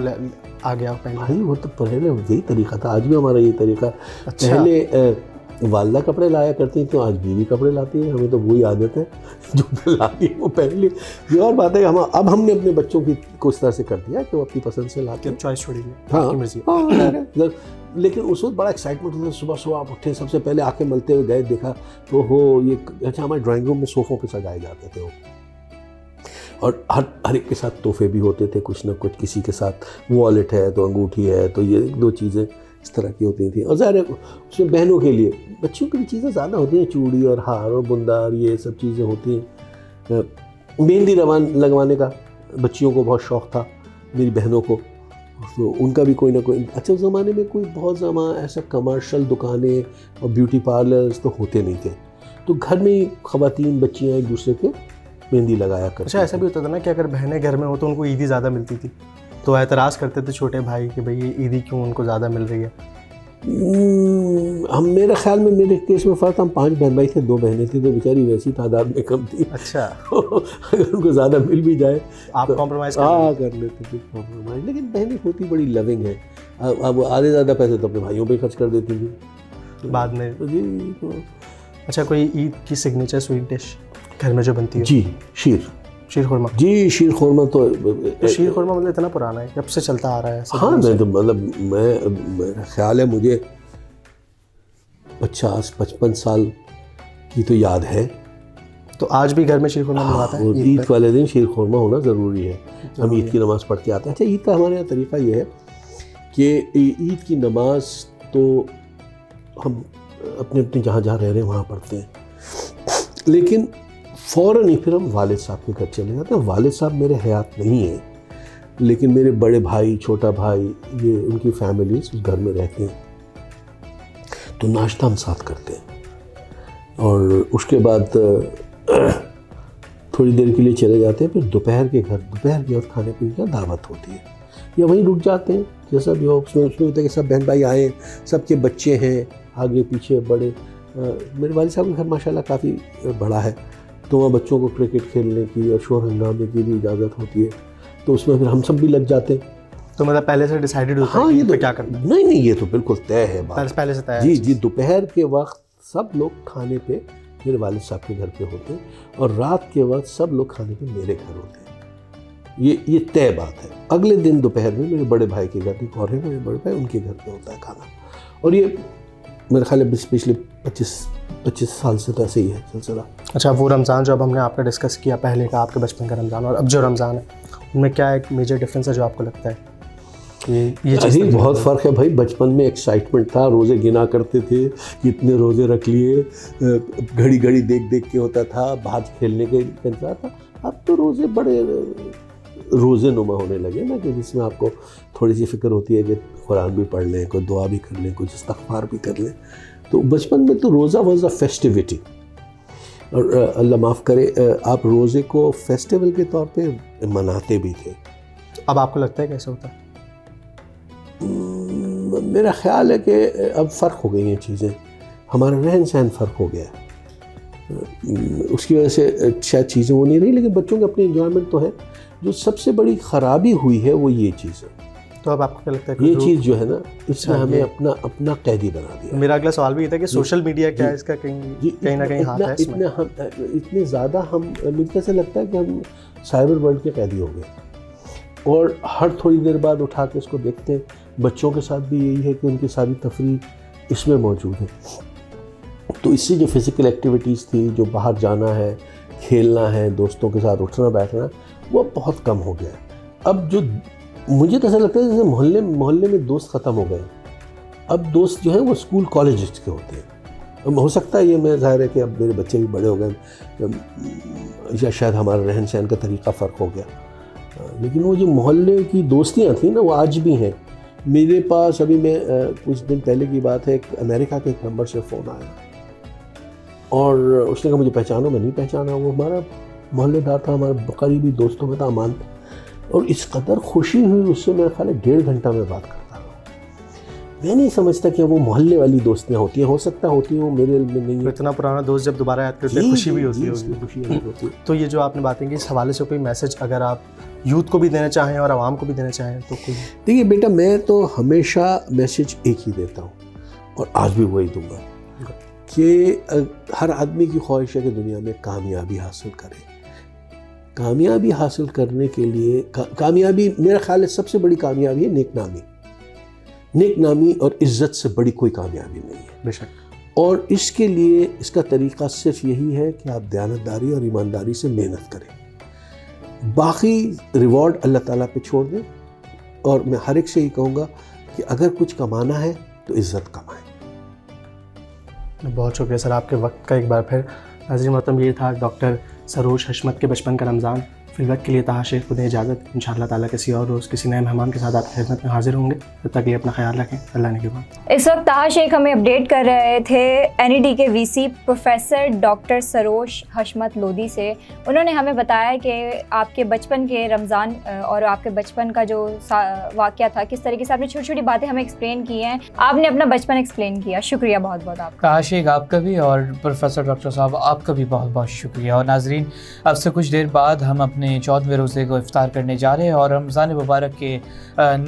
آ گیا پہلے. بھائی وہ تو پہلے یہی طریقہ تھا, آج بھی ہمارا یہی طریقہ. پہلے والدہ کپڑے لایا کرتی تھیں, آج بیوی کپڑے لاتی ہیں. ہمیں تو وہی عادت ہے جو لاتی ہے وہ پہن لی. یہ اور بات ہے اب ہم نے اپنے بچوں کی کو اس طرح سے کر دیا کہ وہ اپنی پسند سے لاتے ہیں, چوائس چھوڑی ہاں. لیکن اس وقت بڑا ایکسائٹمنٹ ہوتا ہے, صبح آپ اٹھے, سب سے پہلے آنکھیں ملتے ہوئے گئے, دیکھا تو یہ اچھا ہمارے ڈرائنگ روم میں صوفوں پہ سجائے جاتے تھے وہ, اور ہر ایک کے ساتھ تحفے بھی ہوتے تھے کچھ نہ کچھ. کسی کے ساتھ والیٹ ہے تو انگوٹھی ہے, تو یہ 1-2 چیزیں اس طرح کی ہوتی تھیں. اور ظاہر ہے اس میں بہنوں کے لیے, بچیوں کی بھی چیزیں زیادہ ہوتی ہیں, چوڑی اور ہار اور بندار, یہ سب چیزیں ہوتی ہیں. مہندی لگوانے کا بچیوں کو بہت شوق تھا, میری بہنوں کو, تو ان کا بھی کوئی نہ کوئی. اچھا اس زمانے میں کوئی بہت زمان ایسا کمرشل دکانیں اور بیوٹی پارلرز تو ہوتے نہیں تھے, تو گھر میں ہی خواتین بچیاں ایک دوسرے کے مہندی لگایا کرتے. اچھا ایسا بھی ہوتا تھا نا کہ اگر بہنیں گھر میں ہو تو ان کو عیدی زیادہ ملتی تھی, تو اعتراض کرتے تھے چھوٹے بھائی کہ بھئی یہ عیدی کیوں ان کو زیادہ مل رہی ہے. میرے خیال میں میرے کیس میں فرق تھا, ہم 5 بہن بھائی تھے, 2 بہنیں تھیں, تو بیچاری ویسی تعداد میں کم تھی. اچھا اگر ان کو زیادہ مل بھی جائے آپ کمپرومائز کر لیتے تھے کمپرومائز. لیکن بہنیں ہوتی بڑی لونگ ہیں, اب آدھے زیادہ پیسے تو اپنے بھائیوں پہ خرچ کر دیتی تھیں بعد میں. جی. اچھا کوئی عید کی سگنیچر سویٹ ڈش گھر میں جو بنتی ہے؟ جی شیر خورما. جی شیر خورما تو شیر خورما مطلب اتنا پرانا ہے, کب سے چلتا آ رہا ہے؟ ہاں میں تو مطلب میرا خیال ہے مجھے 50-55 سال کی تو یاد ہے. تو آج بھی گھر میں شیر خورما بنواتا ہے؟ عید والے دن شیر خورما ہونا ضروری ہے. ہم عید کی نماز پڑھ کے آتے ہیں. اچھا عید کا ہمارے یہاں طریقہ یہ ہے کہ عید کی نماز تو ہم اپنے جہاں رہ رہے ہیں وہاں پڑھتے ہیں, لیکن فوراً ہی پھر ہم والد صاحب کے گھر چلے جاتے ہیں. والد صاحب میرے حیات نہیں ہیں, لیکن میرے بڑے بھائی, چھوٹا بھائی, یہ ان کی فیملیز اس گھر میں رہتے ہیں, تو ناشتہ ہم ساتھ کرتے ہیں. اور اس کے بعد تھوڑی دیر کے لیے چلے جاتے ہیں, پھر دوپہر کے وقت کھانے پینے کی دعوت ہوتی ہے, یا وہیں رک جاتے ہیں جیسا بھی ہو. اس میں ہوتا ہے کہ سب بہن بھائی آئے, سب کے بچے ہیں آگے پیچھے بڑے. میرے والد صاحب کا گھر ماشاءاللہ کافی بڑا ہے, تو وہاں بچوں کو کرکٹ کھیلنے کی اور شور ہنگامے کی بھی اجازت ہوتی ہے, تو اس میں پھر ہم سب بھی لگ جاتے ہیں. تو مطلب پہلے سے ڈیسائیڈڈ ہوتا ہے یہ تو کیا کرنا؟ نہیں یہ تو بالکل طے ہے بات, پہلے سے طے ہے. جی دوپہر کے وقت سب لوگ کھانے پہ میرے والد صاحب کے گھر پہ ہوتے ہیں, اور رات کے وقت سب لوگ کھانے پہ میرے گھر ہوتے ہیں. یہ طے بات ہے. اگلے دن دوپہر میں میرے بڑے بھائی کے گھر, ایک اور ہے میرے بڑے بھائی, ان کے گھر پہ ہوتا ہے کھانا. اور یہ میرے خیال ہے پچھلے 25 سال سے تو ایسے ہی ہے سلسلہ. اچھا وہ رمضان جو اب ہم نے آپ کا ڈسکس کیا, پہلے کا آپ کے بچپن کا رمضان اور اب جو رمضان ہے, ان میں کیا ایک میجر ڈفرینس ہے جو آپ کو لگتا ہے یہ چیز؟ بہت فرق ہے بھائی. بچپن میں ایکسائٹمنٹ تھا, روزے گنا کرتے تھے کہ اتنے روزے رکھ لیے, گھڑی دیکھ کے ہوتا تھا, بھاج کھیلنے کے انتظار تھا. اب تو روزے بڑے روزے نما ہونے لگے نا, کہ جس میں آپ کو تھوڑی سی فکر ہوتی ہے کہ قرآن بھی پڑھ لیں, کوئی دعا بھی کر لیں, کچھ استغفار بھی کر لیں. تو بچپن میں تو روزہ واز اے فیسٹیوٹی, اور اللہ معاف کرے آپ روزے کو فیسٹیول کے طور پہ مناتے بھی تھے. اب آپ کو لگتا ہے کیسا ہوتا ہے؟ میرا خیال ہے کہ اب فرق ہو گئی ہیں چیزیں, ہمارا رہن سہن فرق ہو گیا ہے, اس کی وجہ سے شاید چیزیں وہ نہیں رہی. لیکن بچوں کے اپنی انجوائمنٹ تو ہے. جو سب سے بڑی خرابی ہوئی ہے وہ یہ چیز ہے. تو اب آپ کو کیا لگتا ہے یہ چیز جو ہے نا, اس نے ہمیں اپنا قیدی بنا دیا. میرا اگلا سوال بھی یہ تھا کہ سوشل میڈیا کیا ہے اس کا کہیں نہ کہیں ہاتھ ہے اس میں؟ اتنے زیادہ ہم, مجھے ایسا لگتا ہے کہ ہم سائبر ورلڈ کے قیدی ہو گئے, اور ہر تھوڑی دیر بعد اٹھا کے اس کو دیکھتے ہیں. بچوں کے ساتھ بھی یہی ہے کہ ان کی ساری تفریح اس میں موجود ہے. تو اس سے جو فزیکل ایکٹیویٹیز تھی, جو باہر جانا ہے, کھیلنا ہے, دوستوں کے ساتھ اٹھنا بیٹھنا, وہ بہت کم ہو گیا ہے. اب جو مجھے تو ایسا لگتا ہے جیسے محلے میں دوست ختم ہو گئے. اب دوست جو ہیں وہ اسکول کالجز کے ہوتے ہیں. ہو سکتا ہے یہ میں ظاہر ہے کہ اب میرے بچے بھی بڑے ہو گئے, یا شاید ہمارا رہن سہن کا طریقہ فرق ہو گیا, لیکن وہ جو محلے کی دوستیاں تھیں نا وہ آج بھی ہیں. میرے پاس ابھی میں کچھ دن پہلے کی بات ہے, ایک امریکہ کے ایک نمبر سے فون آیا, اور اس نے کہا مجھے پہچانو. میں نہیں پہچانا. وہ ہمارا محلے دار تھا, ہمارا قریبی دوستوں میں تھا, امان تھا. اور اس قدر خوشی ہوئی اس سے, میرے خیال ہے 1.5 گھنٹہ میں بات کرتا رہا. میں نہیں سمجھتا کہ وہ محلے والی دوستیاں ہوتی ہیں، ہو سکتا ہوتی ہوں، میرے علم میں نہیں تو ہے۔ اتنا پرانا دوست جب دوبارہ یاد کرتے ہیں خوشی بھی ہوتی اس ہوگی۔ میں خوشی بھی ہوتی ہے۔ تو یہ جو آپ نے باتیں کی، اس حوالے سے کوئی میسج اگر آپ یوتھ کو بھی دینا چاہیں اور عوام کو بھی دینا چاہیں تو کوئی؟ دیکھیے بیٹا، میں تو ہمیشہ میسج ایک ہی دیتا ہوں اور آج بھی وہی دوں گا کہ ہر آدمی کی خواہش ہے کہ دنیا میں کامیابی حاصل کرے۔ کامیابی حاصل کرنے کے لیے کامیابی میرا خیال ہے سب سے بڑی کامیابی ہے نیک نامی۔ نیک نامی اور عزت سے بڑی کوئی کامیابی نہیں ہے۔ بے شک۔ اور اس کے لیے اس کا طریقہ صرف یہی ہے کہ آپ دیانتداری اور ایمانداری سے محنت کریں، باقی ریوارڈ اللہ تعالیٰ پہ چھوڑ دیں۔ اور میں ہر ایک سے یہ کہوں گا کہ اگر کچھ کمانا ہے تو عزت کمائیں۔ بہت شکریہ سر آپ کے وقت کا ایک بار پھر۔ ناظرین محترم، یہ تھا ڈاکٹر سروش حشمت کے بچپن کا رمضان۔ فی الوقت کے لیے طاہر شیخ کو دیں اجازت، انشاءاللہ تعالیٰ کسی اور روز کسی نئے مہمان کے ساتھ آپ کی خدمت میں حاضر ہوں گے۔ تب تک یہ اپنا خیال رکھیں، اللہ نے کے بعد۔ اس وقت طاہر شیخ ہمیں اپڈیٹ کر رہے تھے NED کے VC پروفیسر ڈاکٹر سروش حشمت لودھی سے۔ انہوں نے ہمیں بتایا کہ آپ کے بچپن کے رمضان اور آپ کے بچپن کا جو واقعہ تھا، کس طریقے سے آپ نے چھوٹی چھوٹی باتیں ہمیں ایکسپلین کی ہیں، آپ نے اپنا بچپن ایکسپلین کیا۔ شکریہ بہت بہت آپ کا۔ طاہر شیخ آپ کا بھی، اور پروفیسر ڈاکٹر صاحب آپ کا بھی بہت بہت شکریہ۔ اور ناظرین، اب سے کچھ دیر بعد ہم اپنے 14ویں روزے کو افطار کرنے جا رہے ہیں اور رمضان مبارک کے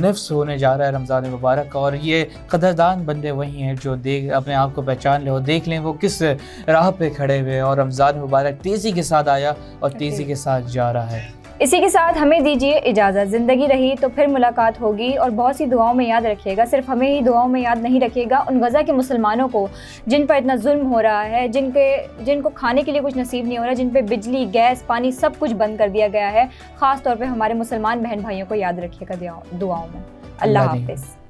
نفس ہونے جا رہا ہے رمضان مبارک۔ اور یہ قدردان بندے وہی ہیں جو اپنے آپ کو پہچان لیں اور دیکھ لیں وہ کس راہ پہ کھڑے ہوئے، اور رمضان مبارک تیزی کے ساتھ آیا اور تیزی کے ساتھ جا رہا ہے۔ اسی کے ساتھ ہمیں دیجیے اجازت، زندگی رہی تو پھر ملاقات ہوگی، اور بہت سی دعاؤں میں یاد رکھیے گا، صرف ہمیں ہی دعاؤں میں یاد نہیں رکھیے گا ان غزہ کے مسلمانوں کو جن پر اتنا ظلم ہو رہا ہے، جن کو کھانے کے لیے کچھ نصیب نہیں ہو رہا، جن پہ بجلی، گیس، پانی سب کچھ بند کر دیا گیا ہے۔ خاص طور پہ ہمارے مسلمان بہن بھائیوں کو یاد رکھیے گا دعاؤں میں۔ اللہ حافظ۔